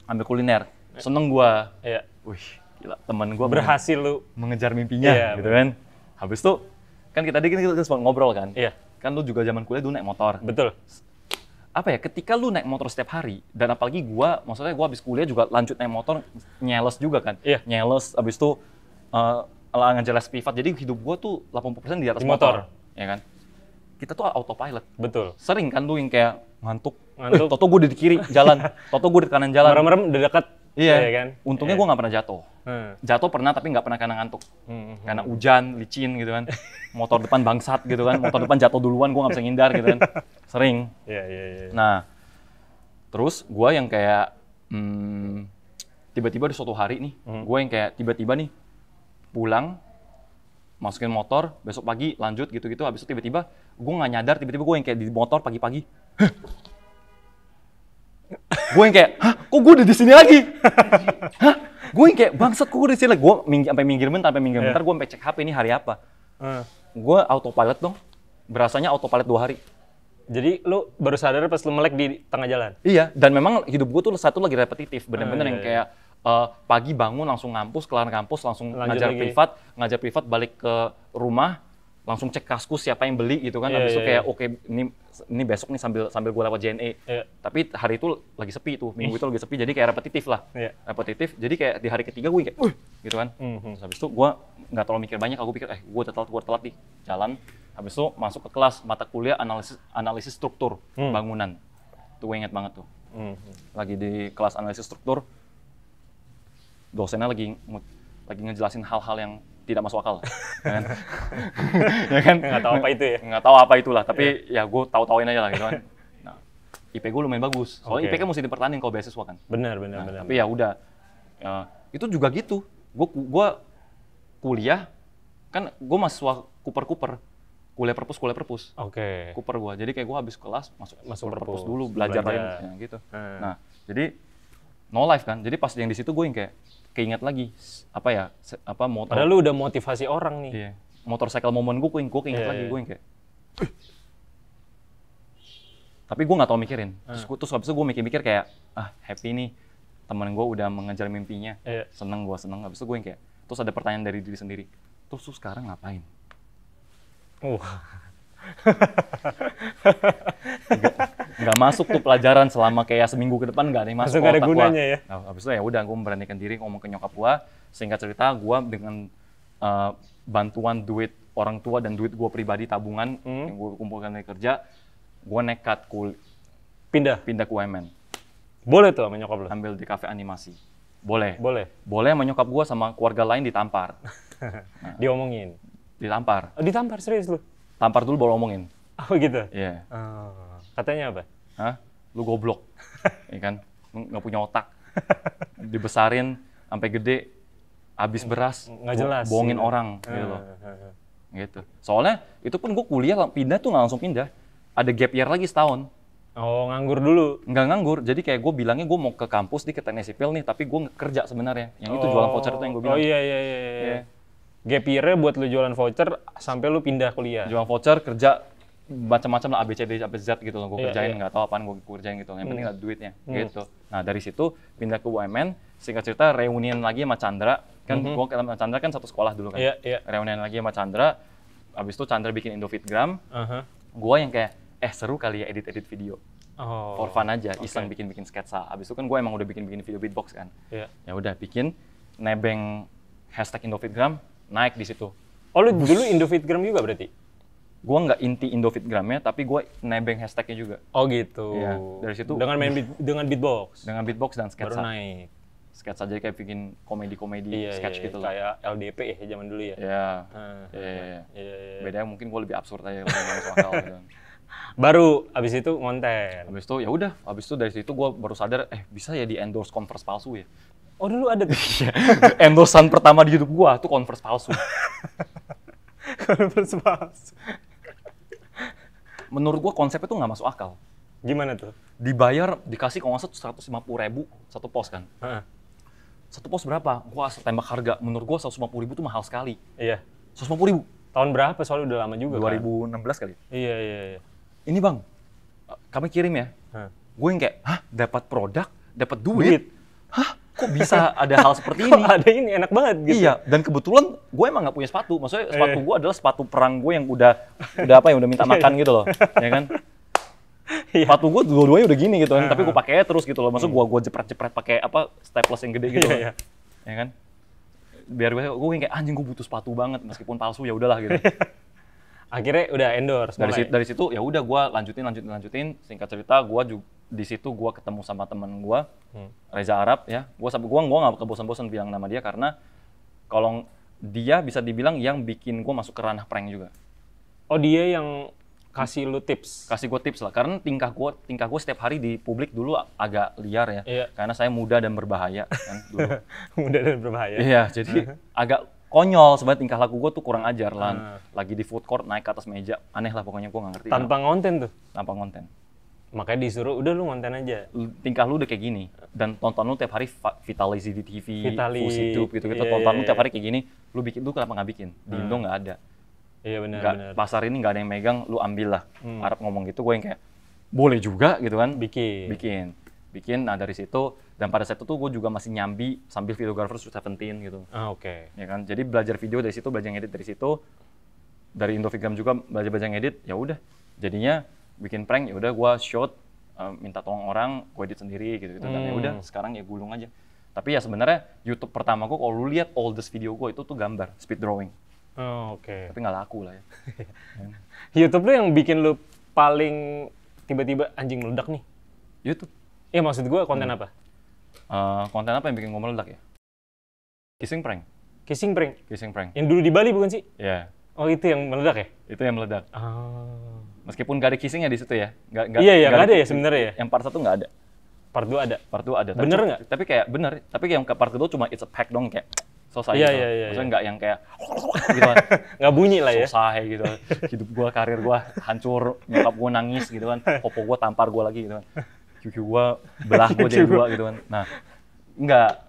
Ambil kuliner. Seneng gua. Iya. Wih, gila, temen gua berhasil lu mengejar mimpinya, gitu kan. Habis itu, kan kita sempat ngobrol kan. Iya. Kan lu juga zaman kuliah dulu naik motor. Betul. Ketika lu naik motor setiap hari, dan apalagi maksudnya gua habis kuliah juga lanjut naik motor, nyeles juga kan. Iya. Nyeles, habis itu ngajar les privat, jadi hidup gua tuh 80% di atas di motor. Ya kan. Kita tuh autopilot. Betul. Sering kan lu yang kayak ngantuk. Toto gue udah di kiri jalan, Toto gue di kanan jalan. Merem-merem udah dekat. Iya kan? Untungnya gue nggak pernah jatuh. Jatuh pernah tapi nggak pernah karena ngantuk. Karena hujan, licin gitu kan. Motor depan bangsat gitu kan. Motor depan jatuh duluan, gue nggak bisa ngindar gitu kan. Sering. Iya. Nah, terus gue yang kayak tiba-tiba di suatu hari nih, gue yang kayak tiba-tiba nih pulang, masukin motor, besok pagi lanjut gitu-gitu. Habis itu tiba-tiba gue nggak nyadar, tiba-tiba gue yang kayak di motor pagi-pagi. Gue yang kayak, hah, kok gue udah di sini lagi? Hah, gue yang kayak, bangsat, kok gue di sini lagi? Gue sampai minggir bentar, gue sampai cek HP ini hari apa. Gue autopilot dong, berasanya autopilot 2 hari. Jadi lu baru sadar pas lu melek di tengah jalan? Iya, dan memang hidup gue tuh satu lagi repetitif, bener-bener yang kayak pagi bangun langsung ngampus, kelar ngampus, langsung ngajar privat, balik ke rumah, langsung cek kaskus siapa yang beli gitu kan. Habis itu kayak oke, ini besok nih sambil gue lewat JNE. Tapi hari itu lagi sepi tuh, minggu itu lagi sepi, jadi kayak repetitif lah. Repetitif, jadi kayak di hari ketiga gue kayak, gitu kan. Terus habis itu gue nggak terlalu mikir banyak, aku pikir, gue udah telat nih, jalan. Habis itu masuk ke kelas mata kuliah analisis struktur bangunan. Tuh gue inget banget tuh. Lagi di kelas analisis struktur, dosennya lagi ngejelasin hal-hal yang tidak masuk akal, ya kan? Ya kan? Nggak tahu apa itu ya? Nggak tahu apa itulah, tapi ya gue tahu-tauin aja lah gitu kan. Nah, IP gue lumayan bagus. Soalnya IPK mesti dipertahankan kalau beasiswa kan. Benar. Tapi ya udah, itu juga gitu. Gue kuliah, kan gue mahasiswa kuliah perpus. Kuper gue. Jadi kayak gue habis kelas masuk perpus dulu, belajar lain ya, gitu. Nah, jadi no life kan. Jadi pas yang di situ gue yang kayak keinget lagi motor. Padahal lu udah motivasi orang nih. Iya. Motorcycle moment gue keinget lagi gue yang kayak. Tapi gue nggak tau mikirin. Terus habis itu gue mikir kayak happy nih temen gue udah mengejar mimpinya. Seneng. Habis itu gue yang kayak. Terus ada pertanyaan dari diri sendiri. Terus lu sekarang ngapain? Nggak masuk tuh pelajaran selama kayak seminggu ke depan, nggak ada yang masuk ke otak gunanya ya. Nah, habis itu ya udah gue memberanikan diri ngomong ke nyokap gue. Singkat cerita gue dengan bantuan duit orang tua dan duit gue pribadi tabungan yang gue kumpulkan dari kerja, gue nekat pindah ke UMN. Boleh tuh sama nyokap lo? Ambil di kafe animasi. Boleh sama nyokap gue sama keluarga lain ditampar. Diomongin? Ditampar. Ditampar serius lu? Tampar dulu baru omongin. Oh gitu? Iya. Katanya apa? Lu goblok. Ya kan? Lu nggak punya otak. Dibesarin sampai gede, habis beras, nggak jelas. Bohongin orang gitu loh. Gitu. Soalnya itu pun gue kuliah pindah tuh nggak langsung pindah. Ada gap year lagi setahun. Oh, nganggur dulu? Nggak nganggur. Jadi kayak gue bilangnya gue mau ke kampus di teknik sipil nih, tapi gue kerja sebenarnya. Yang itu jualan voucher itu yang gue bilang. Oh iya. Gap year-nya buat lu jualan voucher sampai lu pindah kuliah. Jualan voucher, kerja macam-macam lah, ABCD sampai Z gitu loh. Gue kerjain, nggak tahu apaan gue kerjain gitu. Yang penting ada duitnya gitu. Nah dari situ pindah ke UMN, singkat cerita reunian lagi sama Chandra. Kan gue sama Chandra kan satu sekolah dulu kan. Reunian lagi sama Chandra. Abis itu Chandra bikin Indofitgram. Gue yang kayak, seru kali ya edit-edit video. For fun aja, iseng bikin sketsa. Abis itu kan gue emang udah bikin video beatbox kan. Ya udah bikin, nebeng hashtag Indofitgram, naik di situ. Oh lu dulu Indofitgram juga berarti? Gue nggak inti Indofitgramnya, tapi gue nebeng hashtagnya juga. Oh gitu. Ya, dari situ. Dengan beatbox? Dengan beatbox dan sketsa. Baru naik. Sketsa aja kayak bikin komedi-komedi, sketch gitu loh. Kayak LDP ya zaman dulu ya? Iya. Bedanya mungkin gue lebih absurd aja, lebih masuk akal gitu. Baru abis itu ngonten. Abis itu ya udah, abis itu dari situ gue baru sadar, bisa ya di endorse Converse palsu ya. Oh dulu ada tuh? Endorsean pertama di YouTube gue tuh Converse palsu. Converse palsu. Menurut gue konsepnya tuh nggak masuk akal. Gimana tuh? Dibayar, dikasih kalau nggak salah 150.000 satu pos kan. Satu pos berapa? Gue asal tembak harga. Menurut gue 150.000 tuh mahal sekali. Iya. 150.000. Tahun berapa? Soalnya udah lama juga 2016 kan? kali. Iya. Ini bang, kami kirim ya. Gue yang kayak, dapat produk, dapat duit. Kok bisa ada hal seperti ini? Kok ada ini enak banget gitu. Iya, dan kebetulan gue emang nggak punya sepatu. Maksudnya sepatu gue adalah sepatu perang gue yang udah minta makan gitu loh, ya kan? Sepatu gue dua-duanya udah gini gitu kan, tapi gue pakai terus gitu loh. Maksud gue jepret-jepret pakai staples yang gede gitu, ya kan? Biar gue kayak anjing gue butuh sepatu banget meskipun palsu ya udahlah gitu. Akhirnya udah endorse. Dari situ ya udah gue lanjutin. Singkat cerita di situ gue ketemu sama temen gue, Reza Arab ya. Gue nggak kebosan-bosan bilang nama dia karena kalau dia bisa dibilang yang bikin gue masuk ke ranah prank juga. Oh dia yang kasih lu tips? Kasih gue tips lah, karena tingkah gue setiap hari di publik dulu agak liar ya. Iya. Karena saya muda dan berbahaya kan dulu. Muda dan berbahaya? Iya, jadi agak konyol sebenarnya tingkah laku gue tuh kurang ajar lah. Lagi di food court naik ke atas meja, aneh lah pokoknya gue nggak ngerti. Tanpa ngonten tuh? Tanpa ngonten. Makanya disuruh, udah lu ngonten aja. Tingkah lu udah kayak gini, dan tonton lu tiap hari Vitalizy di TV, Fusidup gitu-gitu, tonton lu tiap hari kayak gini, lu kenapa nggak bikin? Di Indo nggak ada. Iya benar. Pasar ini nggak ada yang megang, lu ambil lah. Arab ngomong gitu, gue yang kayak, boleh juga gitu kan? Bikin, nah dari situ, dan pada saat itu tuh gue juga masih nyambi sambil videographer to 17 gitu. Oke. Ya kan, jadi belajar video dari situ, belajar ngedit dari situ, dari Indofitgram juga belajar ngedit, ya udah, jadinya bikin prank, ya udah gue shoot, minta tolong orang, gue edit sendiri gitu. Dan ya udah sekarang ya gulung aja. Tapi ya sebenarnya YouTube pertama gue, kalau lu lihat oldest video gue itu tuh gambar, speed drawing. Oke. Tapi nggak laku lah ya. YouTube lu yang bikin lu paling tiba-tiba anjing meledak nih? YouTube. Iya maksud gue konten apa? Konten apa yang bikin gue meledak ya? Kissing prank. Kissing prank? Kissing prank. Yang dulu di Bali bukan sih? Iya. Oh itu yang meledak ya? Itu yang meledak. Meskipun gak ada kissingnya di situ ya. Iya, nggak ada ya sebenarnya ya. Yang part 1 nggak ada. Part 2 ada. Part 2 ada. Bener nggak? Tapi kayak bener. Tapi yang ke part 2 cuma it's a pack dong kayak selesai Iya, gitu. iya, iya, Maksudnya nggak yang kayak gitu kan. Nggak bunyi lah ya. Selesai gitu. Hidup gua, karir gua hancur, nyokap gua nangis gitu kan. Popo gua tampar gua lagi gitu kan. Cucu gua belah gua jadi dua gitu kan. Nah, enggak.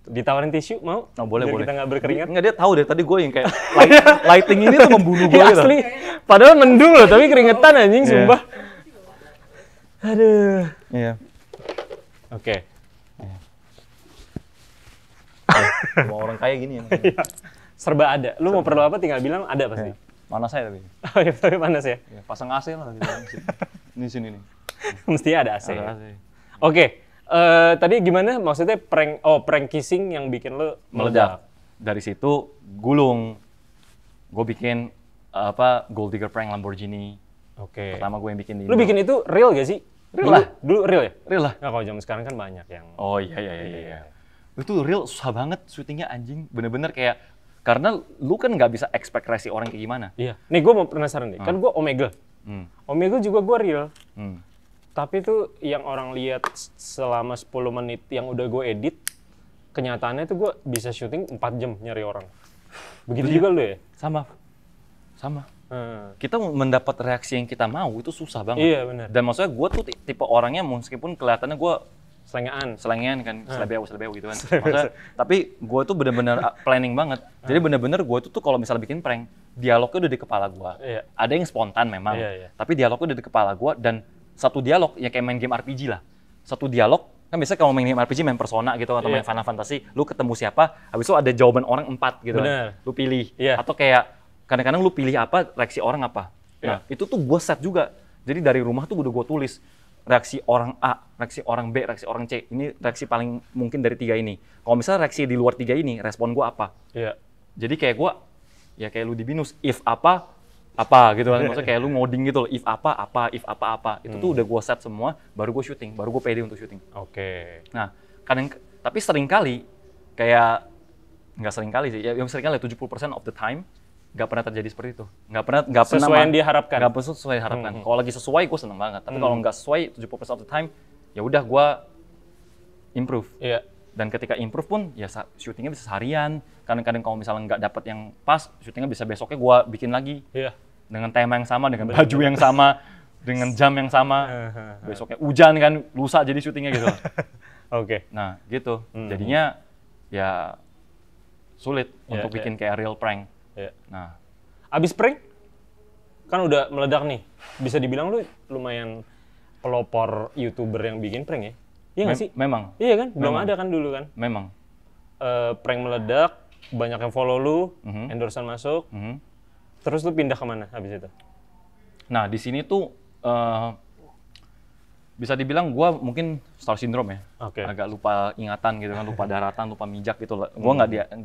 Ditawarin tisu mau? Oh, boleh, Biar boleh. kita nggak berkeringat. Enggak, dia tahu deh tadi gua yang kayak lighting ini tuh membunuh gua Ya, gitu. asli. Padahal mendung loh, tapi keringetan anjing, Iya. sumpah. Aduh. Iya. Oke. Semua orang kaya gini ya. Iya. Serba ada. Lu mau perlu apa tinggal bilang ada pasti. Mana saya tapi? Oh iya, tapi panas ya. Ya, pasang AC lah gitu. Ini sini nih. Mesti ada AC. Ada AC. Oke. Tadi gimana? Maksudnya prank kissing yang bikin lu Meledak. Dari situ gulung. Gue bikin gold digger prank Lamborghini. Oke. Pertama gue yang bikin di Lu bikin itu real gak sih? Real lah. Dulu real ya? Real lah. Nah, kalau zaman sekarang kan banyak yang Oh iya. Itu real susah banget syutingnya anjing. Bener-bener kayak karena lu kan nggak bisa expect reaksi orang kayak gimana. Iya. Nih gue mau penasaran deh. Kan gue Omegle. Omegle juga gue real. Tapi tuh yang orang lihat selama 10 menit yang udah gue edit, kenyataannya tuh gue bisa syuting 4 jam nyari orang. Begitu juga lu ya? Sama. Kita mendapat reaksi yang kita mau itu susah banget. Iya benar. Dan maksudnya gue tuh tipe orangnya meskipun kelihatannya gue Selengean. kan, selebeo gitu kan. Maksudnya, tapi gue tuh bener-bener planning banget. Jadi bener-bener gue tuh kalau misalnya bikin prank, dialognya udah di kepala gue. Iya. Ada yang spontan memang, Iya. tapi dialognya udah di kepala gue dan satu dialog ya kayak main game RPG lah. Satu dialog kan biasanya kalau main game RPG main Persona gitu atau main Final Fantasy, lu ketemu siapa, habis itu ada jawaban orang 4 gitu Bener. kan. Lu pilih. Iya. Atau kayak kadang-kadang lu pilih apa, reaksi orang apa. Nah, itu tuh gue set juga. Jadi dari rumah tuh udah gue tulis reaksi orang A, reaksi orang B, reaksi orang C. Ini reaksi paling mungkin dari 3 ini. Kalau misalnya reaksi di luar 3 ini, respon gue apa? Iya. Jadi kayak gue, ya kayak lu di binus, if apa gitu kan. Maksudnya kayak lu ngoding gitu loh, if apa. Itu tuh udah gue set semua, baru gue syuting, baru gue pede untuk syuting. Oke. Nah, tapi sering kali, kayak, nggak sering kali sih, ya yang sering kali 70% of the time, nggak pernah terjadi seperti itu. Nggak pernah Sesuai yang diharapkan. Nggak pernah sesuai diharapkan. Kalau lagi sesuai, gue seneng banget. Tapi kalau nggak sesuai 70% of the time, ya udah gue improve. Iya. Dan ketika improve pun, ya syutingnya bisa seharian. Kadang-kadang kalau misalnya nggak dapet yang pas, syutingnya bisa besoknya gue bikin lagi. Iya. Dengan tema yang sama, dengan baju yang sama, dengan jam yang sama. Besoknya hujan kan, lusa jadi syutingnya gitu. Oke. Nah gitu. Jadinya ya sulit untuk bikin kayak real prank. Iya. Nah, Abis prank, kan udah meledak nih. Bisa dibilang lu lumayan pelopor YouTuber yang bikin prank ya? Iya nggak sih? Memang. Iya kan? Belum Memang. ada kan dulu kan? Memang. Prank meledak, banyak yang follow lu, endorsean masuk, terus lu pindah kemana habis itu? Nah, di sini tuh bisa dibilang gue mungkin star syndrome ya. Oke. Agak lupa ingatan gitu kan, lupa daratan, lupa mijak gitu. Gue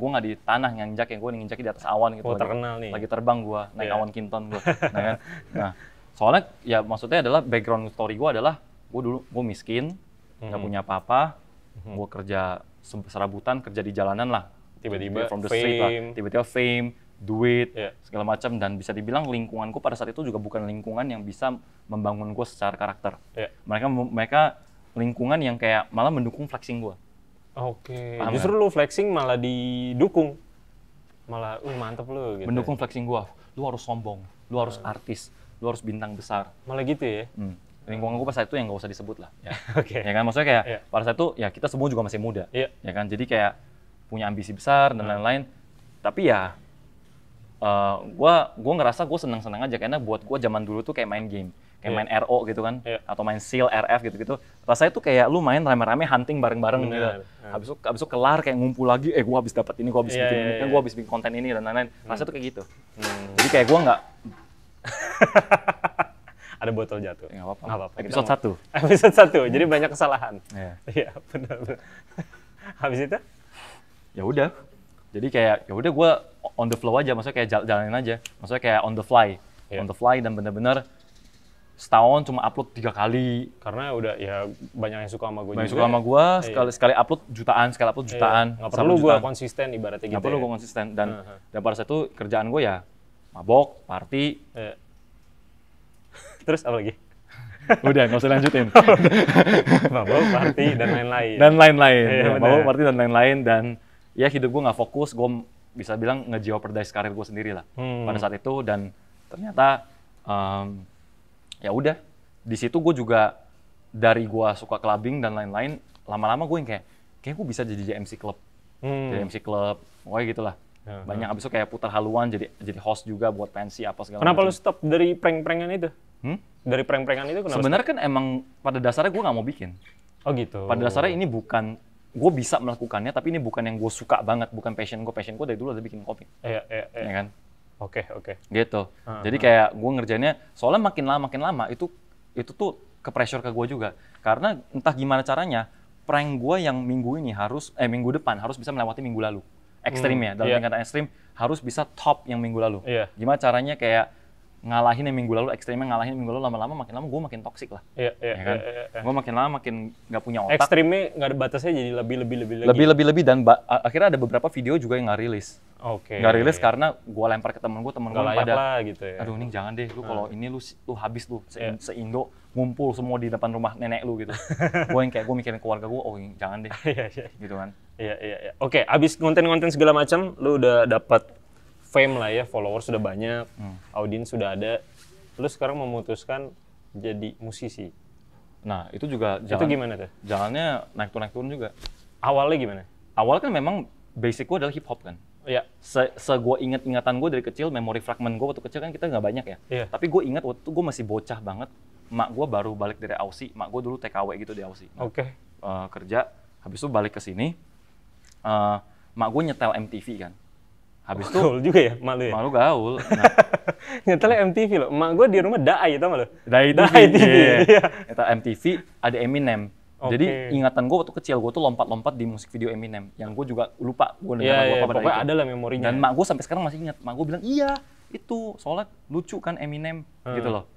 nggak di tanah nginjak ya, gue nginjaknya di atas awan gitu. Oh, terkenal nih. Lagi terbang gue, naik Iya. awan kinton gue. Nah, kan? Nah, soalnya ya maksudnya adalah background story gue adalah gue miskin, nggak punya apa-apa, gue kerja serabutan, kerja di jalanan lah. Tiba-tiba From the street lah. fame. Tiba-tiba fame, duit, Iya. segala macam, dan bisa dibilang lingkunganku pada saat itu juga bukan lingkungan yang bisa membangun gue secara karakter. Iya. Mereka lingkungan yang kayak malah mendukung flexing gue. Oke. Paham Justru lu flexing malah didukung. Malah, mantep lu gitu. Mendukung flexing gue. Lu harus sombong, lu harus artis, lu harus bintang besar. Malah gitu ya? Lingkungan gue pada saat itu yang gak usah disebut lah. Ya. Oke. Ya kan, maksudnya kayak Iya. pada saat itu ya kita semua juga masih muda. Iya. Ya kan, jadi kayak punya ambisi besar dan lain-lain. Tapi ya gue ngerasa gue senang-senang aja karena buat gue zaman dulu tuh kayak main game, kayak main RO gitu kan, atau main SEAL, RF gitu-gitu. Rasanya tuh kayak lu main rame-rame hunting bareng-bareng gitu. Habis itu kelar kayak ngumpul lagi, gue habis dapat ini, gue habis bikin ini, kan gue habis bikin konten ini dan lain-lain. Rasanya tuh kayak gitu. Jadi kayak gue nggak Ada botol jatuh. nggak apa-apa. Nggak apa-apa. Episode 1. Episode 1. Jadi banyak kesalahan. Iya. Iya, benar. Habis itu? Ya udah. Jadi kayak ya udah gue on the flow aja, maksudnya kayak jalanin aja. Maksudnya kayak on the fly. Iya. On the fly dan bener-bener setahun cuma upload 3 kali. Karena udah ya banyak yang suka sama gue juga. Banyak suka sama gue, sekali upload jutaan, sekali upload jutaan. Nggak perlu gue konsisten ibaratnya gitu. Nggak perlu gue konsisten. Dan pada saat itu kerjaan gue ya mabok, party, Iya. Terus apa lagi? Udah, nggak usah lanjutin. Mabok, party, dan lain-lain. Dan lain-lain. Iya, Ya, benar. mabok, party dan lain-lain. Dan ya hidup gue nggak fokus, gue bisa bilang nge-jeopardize karir gue sendiri lah pada saat itu. Dan ternyata ya udah, di situ gue juga dari gue suka clubbing dan lain-lain, lama-lama gue yang kayak gue bisa jadi MC klub. Jadi MC klub, pokoknya gitulah. Banyak abis itu kayak putar haluan, jadi host juga buat pensi apa segala Kenapa macam. lu stop dari prank-prankan itu? Dari prank-prankan itu kenapa? Sebenarnya kan emang pada dasarnya gue nggak mau bikin. Oh gitu. Pada dasarnya ini bukan, gue bisa melakukannya, tapi ini bukan yang gue suka banget, bukan passion gue. Passion gue dari dulu udah bikin kopi, Iya. ya kan? Oke. Gitu. Jadi kayak gue ngerjainnya, soalnya makin lama itu tuh ke pressure ke gue juga. Karena entah gimana caranya, prank gue yang minggu depan harus bisa melewati minggu lalu. Ekstrimnya, dalam tingkatan ekstrim harus bisa top yang minggu lalu. Iya. Gimana caranya kayak ngalahin yang minggu lalu, ekstrimnya ngalahin yang minggu lalu, lama-lama gue makin toksik lah. Iya. Kan? Gue makin lama makin nggak punya otak. Ekstrimnya nggak ada batasnya, jadi lebih. Lebih dan akhirnya ada beberapa video juga yang nggak rilis. Oke. Nggak rilis karena gue lempar ke temen gue Nggak layak pada, lah gitu ya. aduh ini jangan deh, lu kalau ini lu habis lu, se-Indo ngumpul semua di depan rumah nenek lu gitu. Gue mikirin keluarga gue, oh jangan deh, Iya. gitu kan. Iya. Oke, abis konten-konten segala macam, lu udah dapat fame lah ya, followers sudah banyak, audiens sudah ada. Lu sekarang memutuskan jadi musisi. Nah itu juga Itu gimana tuh? jalannya naik turun juga. Awalnya gimana? Awal kan memang basic gue adalah hip hop kan. Iya. Gue ingatan gue dari kecil, memori fragment gue waktu kecil kan kita nggak banyak ya. Iya. Tapi gue ingat waktu itu gue masih bocah banget. Mak gue baru balik dari Aussie. Mak gue dulu TKW gitu di Aussie. Oke. Kerja, habis itu balik ke sini. Mak gue nyetel MTV kan. Habis itu Gaul juga ya, malu ya? malu gaul. Nah, Nyetelnya MTV loh. Emak gue di rumah Daai, tau gak lo? Daai TV. Iya. Nyetel MTV, ada Eminem. Jadi ingatan gue waktu kecil, gue tuh lompat-lompat di musik video Eminem. Yang gue juga lupa, gue dengar Iya, apa pada pokoknya itu. ada lah memorinya. Dan mak gue sampai sekarang masih ingat. Mak gue bilang, iya itu, soalnya lucu kan Eminem, gitu loh.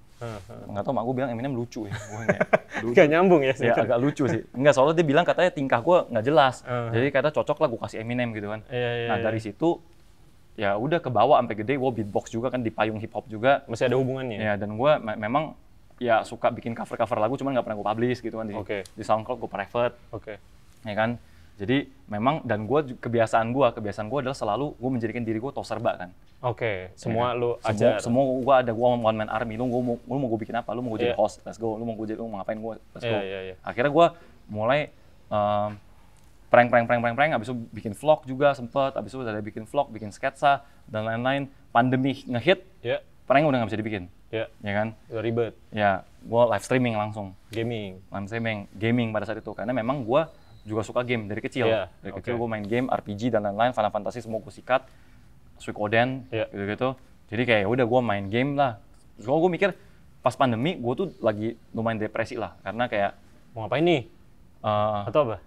Nggak tau, mak gue bilang Eminem lucu ya. Gue kayak, lucu. Gak nyambung ya? Ya agak lucu sih. Enggak, soalnya dia bilang katanya tingkah gue nggak jelas. Jadi kata cocok lah gue kasih Eminem gitu kan. Iya. Nah dari situ, ya udah kebawa sampai gede, gue beatbox juga kan di payung hip hop juga. Masih ada hubungannya? Ya dan gue memang ya suka bikin cover lagu, cuman nggak pernah gue publish gitu kan di SoundCloud, gue private. Oke. Ya kan. Jadi memang, dan gue kebiasaan gue adalah selalu gue menjadikan diri gue tahu serba kan. Oke, semua Ya, lu ajar. Semua gue one man army. Lu mau gue bikin apa? Lu mau gue jadi host, let's go. Lu mau ngapain gue, let's go. Iya. Akhirnya gue mulai prank, habis itu bikin vlog juga sempet, habis itu udah bikin vlog, bikin sketsa dan lain-lain. Pandemi ngehit, Iya. prank udah nggak bisa dibikin, Iya. ya kan? Udah ribet. Ya, gue live streaming langsung, gaming pada saat itu, karena memang gue juga suka game dari kecil. Iya, Dari kecil gue main game, RPG dan lain-lain, Final Fantasy semua gue sikat, Suikoden, Iya. gitu-gitu. Jadi kayak udah gue main game lah. Terus gue mikir pas pandemi gue tuh lagi lumayan depresi lah, karena kayak Mau ngapain nih? Atau apa?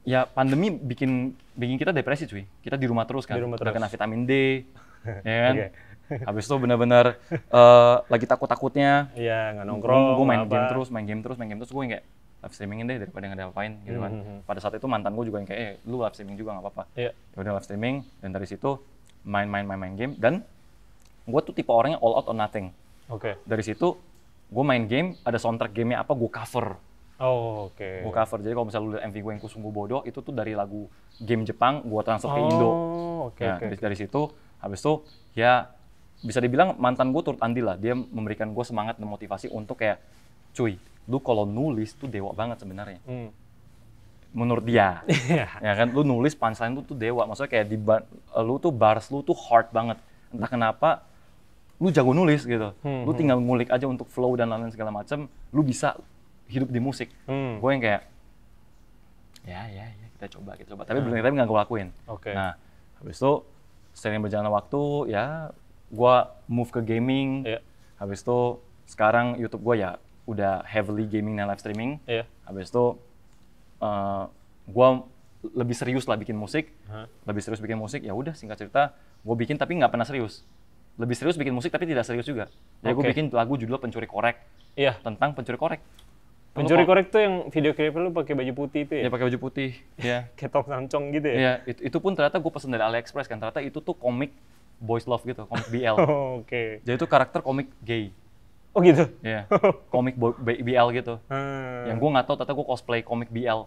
ya pandemi bikin kita depresi cuy. Kita di rumah terus kan. Di rumah Udah terus. kena vitamin D, ya kan. Oke. Habis itu benar-benar lagi takut-takutnya. Iya, nggak nongkrong. Gue main apa. game terus. Gue yang kayak live streamingin deh daripada nggak ada apain gitu kan. Pada saat itu mantan gue juga yang kayak, lu live streaming juga nggak apa-apa. Iya. Ya udah live streaming, dan dari situ main game. Dan gue tuh tipe orangnya all out or nothing. Oke. Dari situ gue main game, ada soundtrack gamenya apa, gue cover. Oh, oke. Gue cover. Jadi kalau misalnya lu lihat MV gue yang Kusungguh Bodoh, itu tuh dari lagu game Jepang, gue transfer ke Indo. Oh, oke. Nah, dari situ, habis itu ya bisa dibilang mantan gue turut andil lah. Dia memberikan gue semangat dan motivasi untuk kayak, cuy, lu kalau nulis tuh dewa banget sebenarnya. Menurut dia. Iya. Ya kan, lu nulis punchline lu tuh dewa. Maksudnya kayak lu tuh bars lu tuh hard banget. Entah kenapa, lu jago nulis gitu. Lu tinggal ngulik aja untuk flow dan lain-lain segala macam, lu bisa hidup di musik. Gue yang kayak, ya kita coba. Tapi belum nggak gue lakuin. Oke. Nah, habis itu sering berjalan waktu, ya gue move ke gaming. Iya. Habis itu sekarang YouTube gue ya udah heavily gaming dan live streaming. Iya. Habis itu gue lebih serius lah bikin musik. Ya udah, singkat cerita gue bikin tapi nggak pernah serius. Lebih serius bikin musik tapi tidak serius juga. Jadi gue bikin lagu judulnya Pencuri Korek. Iya. Tentang pencuri korek. Pencuri korek tuh yang video klip lu pakai baju putih itu ya? Ya pakai baju putih. Ya. Ketok sancong gitu ya? Iya, itu pun ternyata gue pesen dari AliExpress kan. Ternyata itu tuh komik boys love gitu, komik BL. Oh, oke. Jadi itu karakter komik gay. Oh gitu? Iya, komik BL gitu. Yang gue nggak tahu, ternyata gue cosplay komik BL.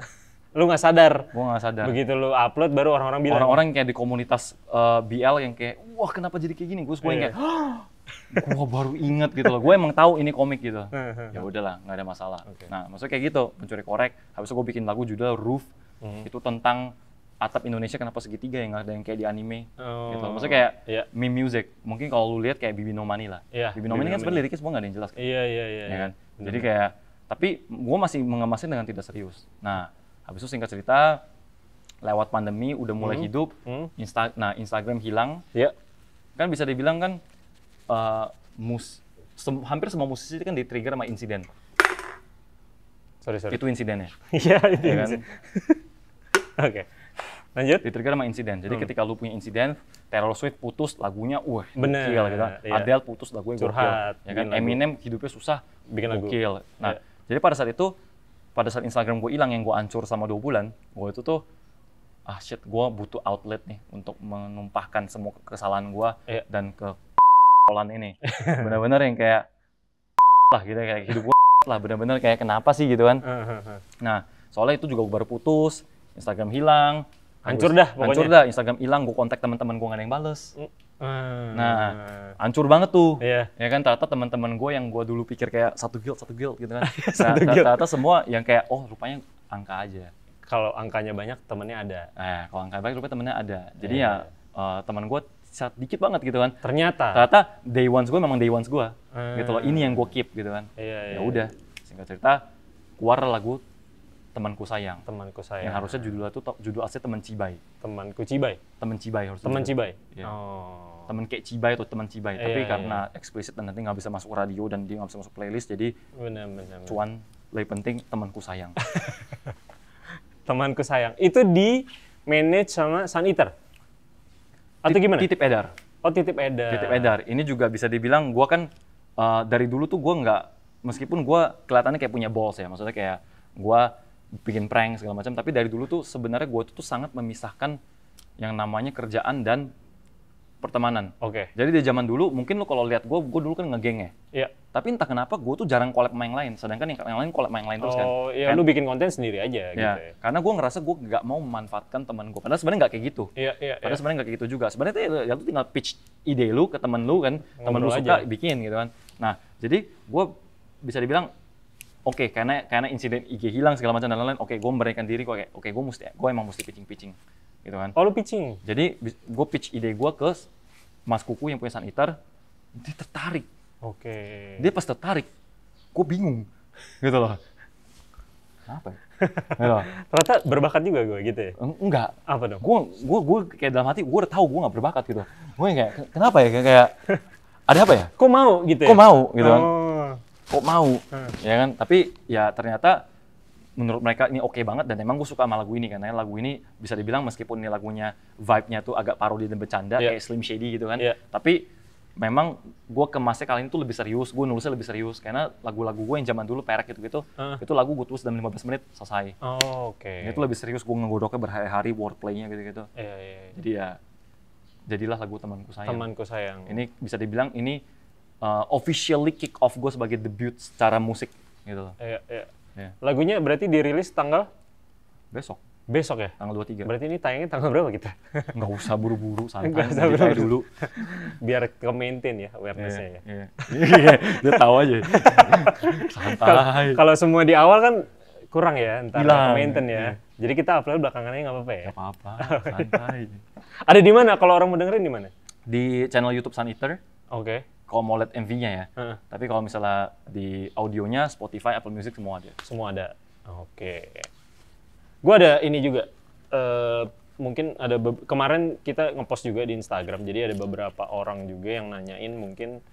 Lu nggak sadar? Gue nggak sadar. Begitu lu upload baru orang-orang bilang. Orang-orang kayak di komunitas BL yang kayak, wah kenapa jadi kayak gini? Gue yang kayak, gue baru inget gitu loh. Gue emang tahu ini komik gitu. Ya udahlah, nggak ada masalah. Nah, maksudnya kayak gitu, Pencuri Korek. Habis itu gue bikin lagu judul Roof. Itu tentang atap Indonesia kenapa segitiga, yang nggak ada yang kayak di anime. Gitu. Maksudnya kayak meme music. Mungkin kalau lu lihat kayak Bibi No Money lah. Bibi No Money kan sebenarnya liriknya semua nggak ada yang jelas. Kan? Iya. Ya kan? Jadi kayak, tapi gue masih mengemasnya dengan tidak serius. Nah, habis itu singkat cerita, lewat pandemi udah mulai hidup, Instagram hilang. Kan bisa dibilang kan hampir semua musisi kan di-trigger sama insiden. Sorry. Itu insidennya. Iya, itu ya kan? Oke. Lanjut. Di-trigger sama insiden. Jadi ketika lu punya insiden, Taylor Swift putus lagunya, bener, gokil gitu. Iya. Adele putus lagunya Curhat, gokil. Ya kan? Eminem hidupnya susah, bikin lagu. Gokil. Nah, jadi pada saat Instagram gue hilang yang gue hancur sama 2 bulan, gue itu tuh gue butuh outlet nih untuk menumpahkan semua kesalahan gue dan ke kolan ini. Bener-bener yang kayak lah gitu, kayak hidup gue lah, bener-bener kayak kenapa sih gitu kan. Nah, soalnya itu juga gue baru putus, Instagram hilang, hancur dah pokoknya. Hancur dah, Instagram hilang, gue kontak teman-teman gue nggak ada yang bales. Nah, hancur banget tuh. Ya kan, ternyata teman-teman gue yang gue dulu pikir kayak satu guild gitu kan. Ternyata semua yang kayak, oh rupanya angka aja. Kalau angkanya banyak, temennya ada. Kalau angkanya banyak, rupanya temennya ada. Jadi teman gue dikit banget gitu kan. Ternyata day ones gue memang day ones gue. Gitu loh, ini yang gue keep gitu kan. Ya udah, singkat cerita, keluar lagu Temanku Sayang. Temanku Sayang. Yang harusnya judul asli Teman Cibai. Temanku Cibai. Teman Cibai harusnya. Teman Cibai. Ya. Teman kayak Cibai atau Teman Cibai. Tapi karena eksplisit dan nanti nggak bisa masuk radio dan dia nggak bisa masuk playlist, jadi cuan lebih penting Temanku Sayang. Temanku Sayang. Itu di manage sama Sun Eater? Atau gimana? Titip Edar. Oh, Titip Edar. Titip Edar. Ini juga bisa dibilang gue kan dari dulu tuh gue nggak, meskipun gue kelihatannya kayak punya balls ya, maksudnya kayak gue bikin prank segala macam, tapi dari dulu tuh sebenarnya gue tuh sangat memisahkan yang namanya kerjaan dan pertemanan. Jadi di zaman dulu, mungkin lo kalau lihat gue dulu kan ngegeng ya. Tapi entah kenapa gue tuh jarang collab sama yang lain, sedangkan yang lain collab sama yang lain terus kan. Oh iya, lu bikin konten sendiri aja gitu ya. Karena gue ngerasa gue nggak mau memanfaatkan teman gue, padahal sebenarnya nggak kayak gitu. Padahal sebenarnya nggak kayak gitu juga. Sebenarnya ya lu tinggal pitch ide lu ke temen lu kan, temen lu suka bikin gitu kan. Nah, jadi gue bisa dibilang karena insiden IG hilang segala macam dan lain-lain, gue memberanikan diri gue emang mesti pitching gitu kan. Oh, lu pitching? Jadi gue pitch ide gue ke Mas Kuku yang punya Sun Eater, dia tertarik. Dia pas tertarik, gue bingung gitu loh. Kenapa ya? Ternyata berbakat juga gue gitu ya? Enggak. Apa dong? Gue kayak dalam hati, gue udah tahu gue nggak berbakat gitu. Gue kayak, kenapa ya? Kayak ada apa ya? Kok mau gitu ya? Kok mau gitu kan? Kok mau, ya kan? Tapi ya ternyata menurut mereka ini oke banget dan emang gue suka sama lagu ini karena lagu ini bisa dibilang meskipun ini lagunya vibe-nya tuh agak parodi dan bercanda kayak Slim Shady gitu kan, tapi memang gue kemasnya kali ini tuh lebih serius, gue nulisnya lebih serius karena lagu-lagu gue yang zaman dulu perek gitu-gitu, itu lagu gue tulis dalam 15 menit selesai. Itu lebih serius, gue ngegodoknya berhari-hari, wordplay-nya gitu-gitu. Jadi ya jadilah lagu Temanku Sayang. Temanku Sayang. Ini bisa dibilang ini officially kick off gue sebagai debut secara musik gitu. Lagunya berarti dirilis tanggal? Besok ya? Tanggal 23. Berarti ini tayangnya tanggal berapa kita? Nggak usah buru-buru, santai dulu. Biar ke-maintain ya awareness-nya ya. Dia tahu aja. Santai. Kalau semua di awal kan kurang ya, ntar ke-maintain ya. Jadi kita upload belakangannya nggak apa-apa ya? Nggak apa-apa, santai. Ada di mana? Kalau orang mau dengerin di mana? Di channel YouTube Sun Eater. Kalau mau lihat MV-nya ya. Tapi kalau misalnya di audionya, Spotify, Apple Music semua ada. Semua ada. Gue ada ini juga. Mungkin ada kemarin kita ngepost juga di Instagram. Jadi ada beberapa orang juga yang nanyain mungkin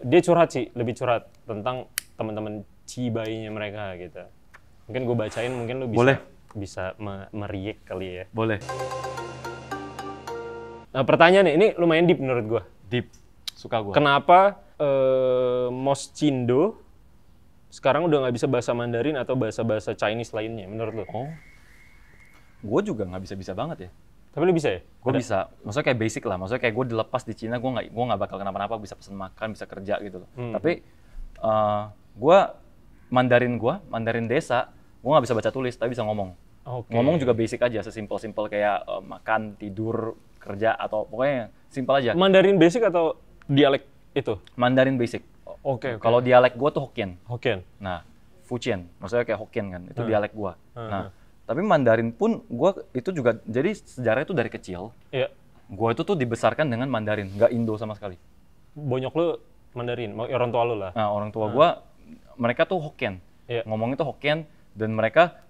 dia curhat sih, lebih curhat tentang teman-teman Cibai-nya mereka gitu. Mungkin gue bacain, mungkin lu bisa meriak kali ya. Boleh. Pertanyaan ini lumayan deep menurut gue. Deep. Suka gue. Kenapa Mos Cindo sekarang udah nggak bisa bahasa Mandarin atau bahasa-bahasa Chinese lainnya menurut lo? Gue juga nggak bisa-bisa banget ya. Tapi lu bisa ya? Gue bisa, maksudnya kayak basic lah. Maksudnya kayak gue dilepas di Cina, gue nggak bakal kenapa-napa, bisa pesen makan, bisa kerja gitu loh. Tapi gue Mandarin desa, gue nggak bisa baca tulis, tapi bisa ngomong. Ngomong juga basic aja, sesimpel-simpel kayak makan, tidur, kerja, atau pokoknya simpel aja. Mandarin basic atau dialek itu? Mandarin basic. Kalau dialek gue tuh Hokkien. Nah, Fujian, maksudnya kayak Hokkien kan, itu dialek gue. Nah, tapi Mandarin pun gue itu juga, jadi sejarahnya itu dari kecil. Iya. Gue itu tuh dibesarkan dengan Mandarin, nggak Indo sama sekali. Bonyok lu Mandarin, orang tua lu lah. Nah, orang tua gue, mereka tuh Hokkien. Ngomongnya tuh Hokkien, dan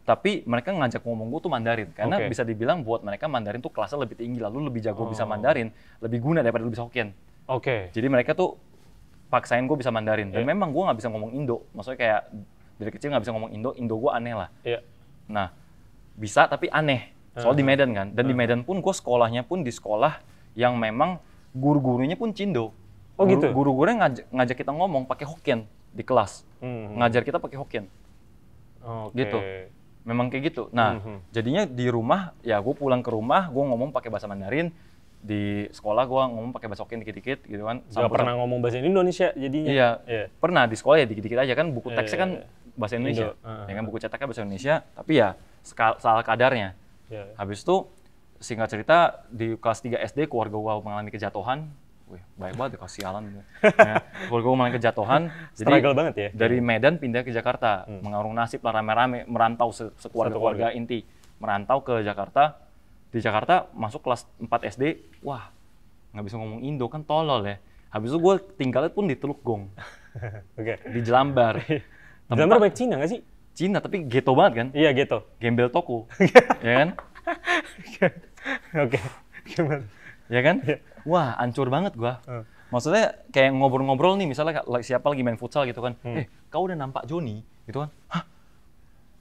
tapi mereka ngajak ngomong gue tuh Mandarin. Karena bisa dibilang buat mereka Mandarin tuh kelasnya lebih tinggi, lalu lebih jago bisa Mandarin, lebih guna daripada lu bisa Hokkien. Jadi mereka tuh paksain gue bisa Mandarin. Dan memang gue nggak bisa ngomong Indo. Maksudnya kayak dari kecil nggak bisa ngomong Indo gue aneh lah. Nah, bisa tapi aneh. Soal di Medan kan. Dan di Medan pun gue sekolahnya pun di sekolah yang memang guru-gurunya pun Cindo. Gitu? Guru-gurunya ngajak kita ngomong pakai Hokkien di kelas. Ngajar kita pakai Hokkien. Gitu. Memang kayak gitu. Nah, jadinya di rumah, ya gue pulang ke rumah, gue ngomong pakai bahasa Mandarin. Di sekolah gue ngomong pakai bahasa Hokkien dikit-dikit gitu kan. Gak pernah ngomong bahasa Indonesia jadinya? Iya. Pernah di sekolah ya dikit-dikit aja kan. Buku teksnya kan bahasa Indonesia. Ya kan, buku cetaknya bahasa Indonesia. Tapi ya salah kadarnya. Habis itu singkat cerita di kelas 3 SD keluarga gua mengalami kejatuhan. Wih, baik banget ya, kasialan. Keluarga gua mengalami kejatuhan. Struggle banget ya. Dari Medan pindah ke Jakarta, mengarung nasib lah rame-rame, merantau sekeluarga inti, merantau ke Jakarta. Di Jakarta masuk kelas 4 SD, wah nggak bisa ngomong Indo kan tolol ya. Habis itu gue tinggalnya pun di Teluk Gong, di Jelambar. Jelambar banyak Cina nggak sih? Cina, tapi ghetto banget kan? Iya, ghetto. Gembel toko, ya kan? Gimana? Ya kan? Wah, hancur banget gua. Maksudnya kayak ngobrol-ngobrol nih, misalnya siapa lagi main futsal gitu kan. Kau udah nampak Joni? Gitu kan. Hah?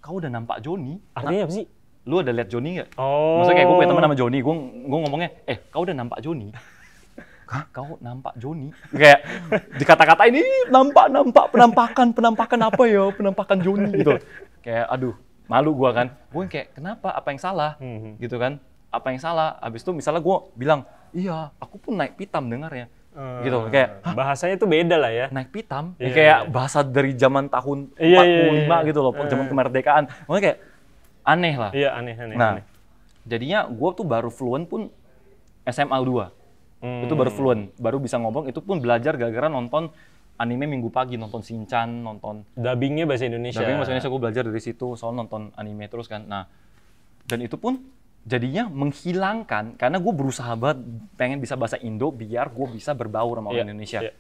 Kau udah nampak Joni? Artinya apa sih? Lu ada lihat Joni nggak? Maksudnya kayak gue punya teman nama Joni, gue ngomongnya, kau udah nampak Joni? Hah? Kau nampak Joni? Kayak dikata-kata ini penampakan apa ya? Penampakan Joni gitu. Kayak aduh, malu gue kan. Gue kayak kenapa? Apa yang salah? Gitu kan? Apa yang salah? Abis itu misalnya gue bilang, iya, aku pun naik pitam dengarnya. Gitu kayak bahasanya tuh beda lah ya. Naik pitam, kayak bahasa dari zaman tahun 45 gitu loh, zaman kemerdekaan. Makanya kayak aneh lah. Iya, aneh. Nah, jadinya gue tuh baru fluent pun SMA 2. Itu baru fluent, baru bisa ngomong. Itu pun belajar gara-gara nonton anime minggu pagi, nonton Shinchan, nonton dubbingnya bahasa Indonesia. Dubbing bahasa Indonesia, gue belajar dari situ, soal nonton anime terus kan. Nah, dan itu pun jadinya menghilangkan, karena gue berusaha banget pengen bisa bahasa Indo biar gue bisa berbaur sama orang Indonesia.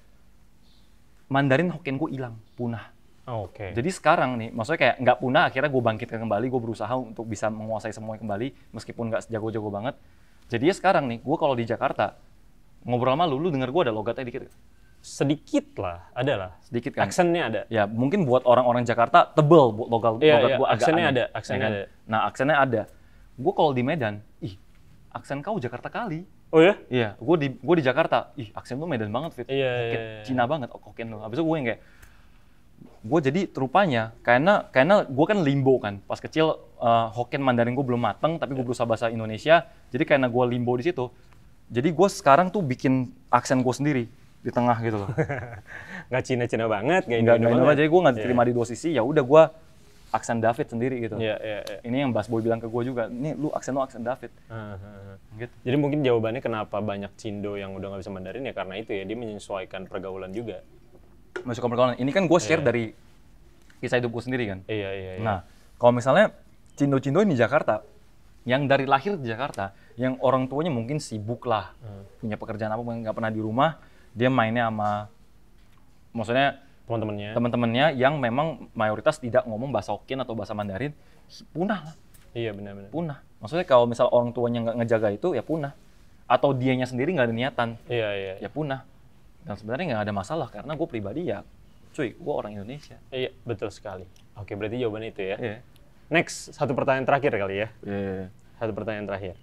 Mandarin Hokkien gue hilang, punah. Jadi sekarang nih, maksudnya kayak nggak punah, akhirnya gue bangkitkan kembali, gue berusaha untuk bisa menguasai semuanya kembali, meskipun nggak sejago-jago banget. Jadi ya sekarang nih, gue kalau di Jakarta, ngobrol sama lu denger gue ada logatnya dikit? Sedikit lah, ada lah. Sedikit kan? Aksennya ada. Ya mungkin buat orang-orang Jakarta, tebel logat gue agak aneh. Aksennya ada. Nah, aksennya ada. Gue kalau di Medan, aksen kau Jakarta kali. Oh ya? Iya, gue di Jakarta, aksen lu Medan banget, Fit. Iya. Cina banget, Hokkien lu. Habis itu gue yang kayak, gue jadi rupanya, karena gue kan limbo kan, pas kecil Hokkien Mandarin gue belum mateng, tapi gue berusaha bahasa Indonesia, jadi karena gue limbo di situ, jadi gue sekarang tuh bikin aksen gue sendiri di tengah gitu loh. Nggak Cina-Cina banget, nggak Indo banget, jadi gue nggak diterima di dua sisi, ya udah gue aksen David sendiri gitu. Ini yang Bas Boy bilang ke gue juga, nih lu aksen David. Gitu. Jadi mungkin jawabannya kenapa banyak Cindo yang udah nggak bisa Mandarin ya karena itu ya, dia menyesuaikan pergaulan juga. Masuk ke pergaulan. Ini kan gue share dari kisah hidup gue sendiri kan. Iya. Nah, kalau misalnya Cindo-Cindo ini di Jakarta, yang dari lahir di Jakarta, yang orang tuanya mungkin sibuk lah, punya pekerjaan apa, nggak pernah di rumah, dia mainnya sama, maksudnya teman-temannya yang memang mayoritas tidak ngomong bahasa Hokkien atau bahasa Mandarin, punah lah. Iya benar-benar. Punah. Maksudnya kalau misal orang tuanya nggak ngejaga itu, ya punah. Atau dianya sendiri nggak ada niatan, ya punah. Dan sebenarnya nggak ada masalah, karena gue pribadi ya, gue orang Indonesia. Iya, betul sekali. Oke, berarti jawabannya itu ya. Iya. Next, satu pertanyaan terakhir kali ya. Iya. Satu pertanyaan terakhir.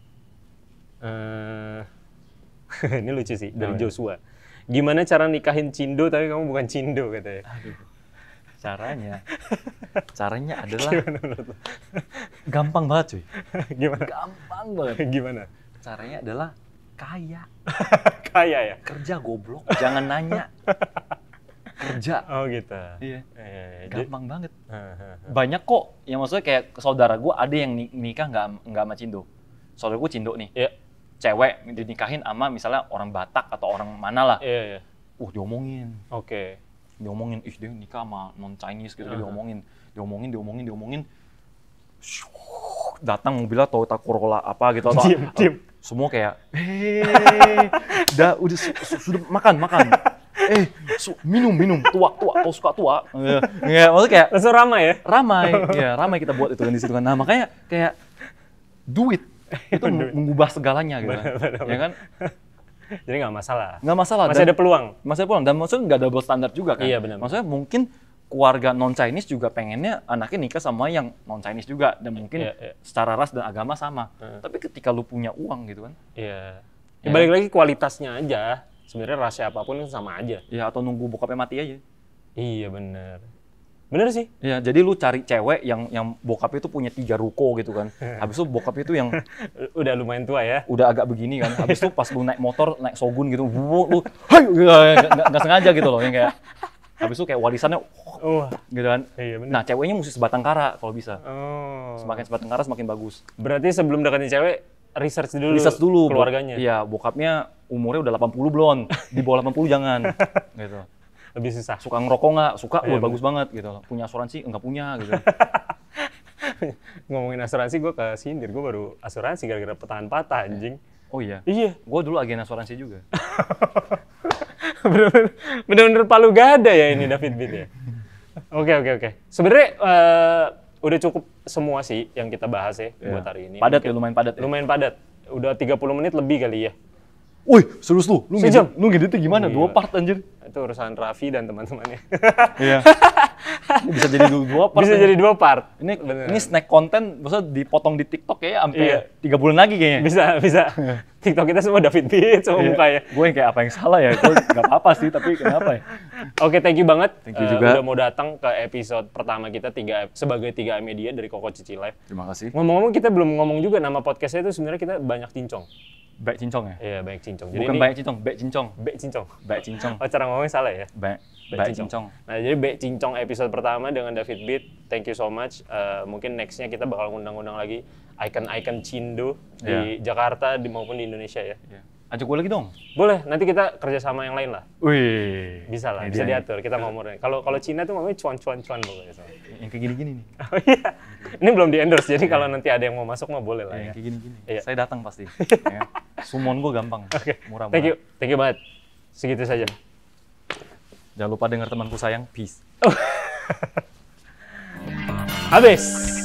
Ini lucu sih, dari Joshua. Gimana cara nikahin Cindo tapi kamu bukan Cindo katanya? Aduh. Caranya adalah gampang banget cuy. Gimana? Gampang banget. Gimana? caranya adalah kaya. Kaya ya? Kerja goblok, jangan nanya. Kerja. Oh gitu. Iya. Jadi- Gampang banget. Banyak kok, yang maksudnya kayak saudara gue ada yang nikah nggak sama Cindo. Saudara gue Cindo nih, Iya. cewek dinikahin sama misalnya orang Batak atau orang mana lah. Iya. Diomongin, Oke. ih dia nikah sama non Chinese gitu, diomongin. Syuh, datang mobilnya Toyota Corolla apa gitu atau Diem. semua kayak, udah sudah makan. Minum, tua, kau suka tua. Ya, maksudnya kayak Langsung ramai ya? ramai kita buat itu kan di situ kan. Nah, makanya kayak duit itu mengubah segalanya gitu kan. Ya kan? Jadi nggak masalah. Nggak masalah. Masih ada peluang. Masih ada peluang. Dan maksudnya nggak double standar juga kan. Iya, benar. Maksudnya mungkin keluarga non-Chinese juga pengennya anaknya nikah sama yang non-Chinese juga. Dan mungkin Iya. secara ras dan agama sama. Tapi ketika lu punya uang gitu kan. Iya. Ya, balik lagi kualitasnya aja. Sebenarnya rasnya apapun kan sama aja. Ya atau nunggu bokapnya mati aja. Iya bener. Bener sih. Ya, jadi lu cari cewek yang bokapnya itu punya 3 ruko gitu kan. Habis itu bokapnya itu yang Udah lumayan tua ya. udah agak begini kan. Habis itu pas lu naik motor, naik Shogun gitu, lu hai nggak sengaja gitu loh yang kayak. Habis itu kayak warisannya Wah. gitu kan. Iya bener. Nah, ceweknya mesti sebatang kara kalau bisa. Oh. Semakin sebatang kara semakin bagus. Berarti sebelum deketin cewek, research Dulu keluarganya. Iya, bokapnya umurnya udah 80 belum. Di bawah 80 jangan. Gitu. Lebih susah. Suka ngerokok nggak? Suka, Iya, bagus banget gitu. Punya asuransi? Enggak punya gitu. Ngomongin asuransi, gue ke sindir. Gue baru asuransi gara-gara petahan patah anjing. Oh iya. Iya. Gue dulu agen asuransi juga. Bener-bener palu gada ya ini David Beat ya. Oke. Sebenarnya udah cukup semua sih yang kita bahas ya buat hari ini. Padat ya, lumayan padat ya. Lumayan padat. Udah 30 menit lebih kali ya. Wih, serius lu? Sejam. Lu ngeditnya gimana? Gila. 2 part anjir. Itu urusan Raffi dan teman-temannya. Iya. Bisa jadi 2 part. Bisa ya. jadi 2 part. Ini snack konten, maksudnya dipotong di TikTok kayaknya sampai Iya. 3 bulan lagi kayaknya. Bisa. TikTok kita semua David Beat semua mukanya. Gue yang kayak apa yang salah ya? Gue nggak apa-apa sih, tapi kenapa ya? Oke, thank you banget. Thank you juga. Udah mau datang ke episode pertama kita sebagai 3 media dari Koko Cici Live. Terima kasih. Ngomong-ngomong kita belum ngomong juga nama podcastnya itu sebenarnya kita banyak cincong. Baik cincong ya? Iya, banyak cincong. Bukan banyak cincong, baik cincong. Bek cincong. Baik cincong. Oh, cara ngomongnya salah ya? Baik cincong. Nah, jadi Bek Cincong episode pertama dengan David Beat. Thank you so much. Mungkin next-nya kita bakal ngundang-undang lagi icon-icon Cindo di Jakarta maupun di Indonesia ya. Iya. Ajak gue lagi dong. Boleh, nanti kita kerjasama yang lain lah. Wih. Bisa lah, Ini bisa dia diatur. Kita ngomongin. Kalau Cina tuh ngomongnya cuan pokoknya. Yang kayak gini-gini nih. Oh iya. Ini belum di-endorse, jadi kalau nanti ada yang mau masuk mah boleh lah Yang ya. kayak gini-gini. Iya. Saya datang pasti. Ya. Sumon gue gampang. Oke. Murah-murah. Thank you banget. Segitu saja. Jangan lupa dengar temanku sayang. Peace. Habis.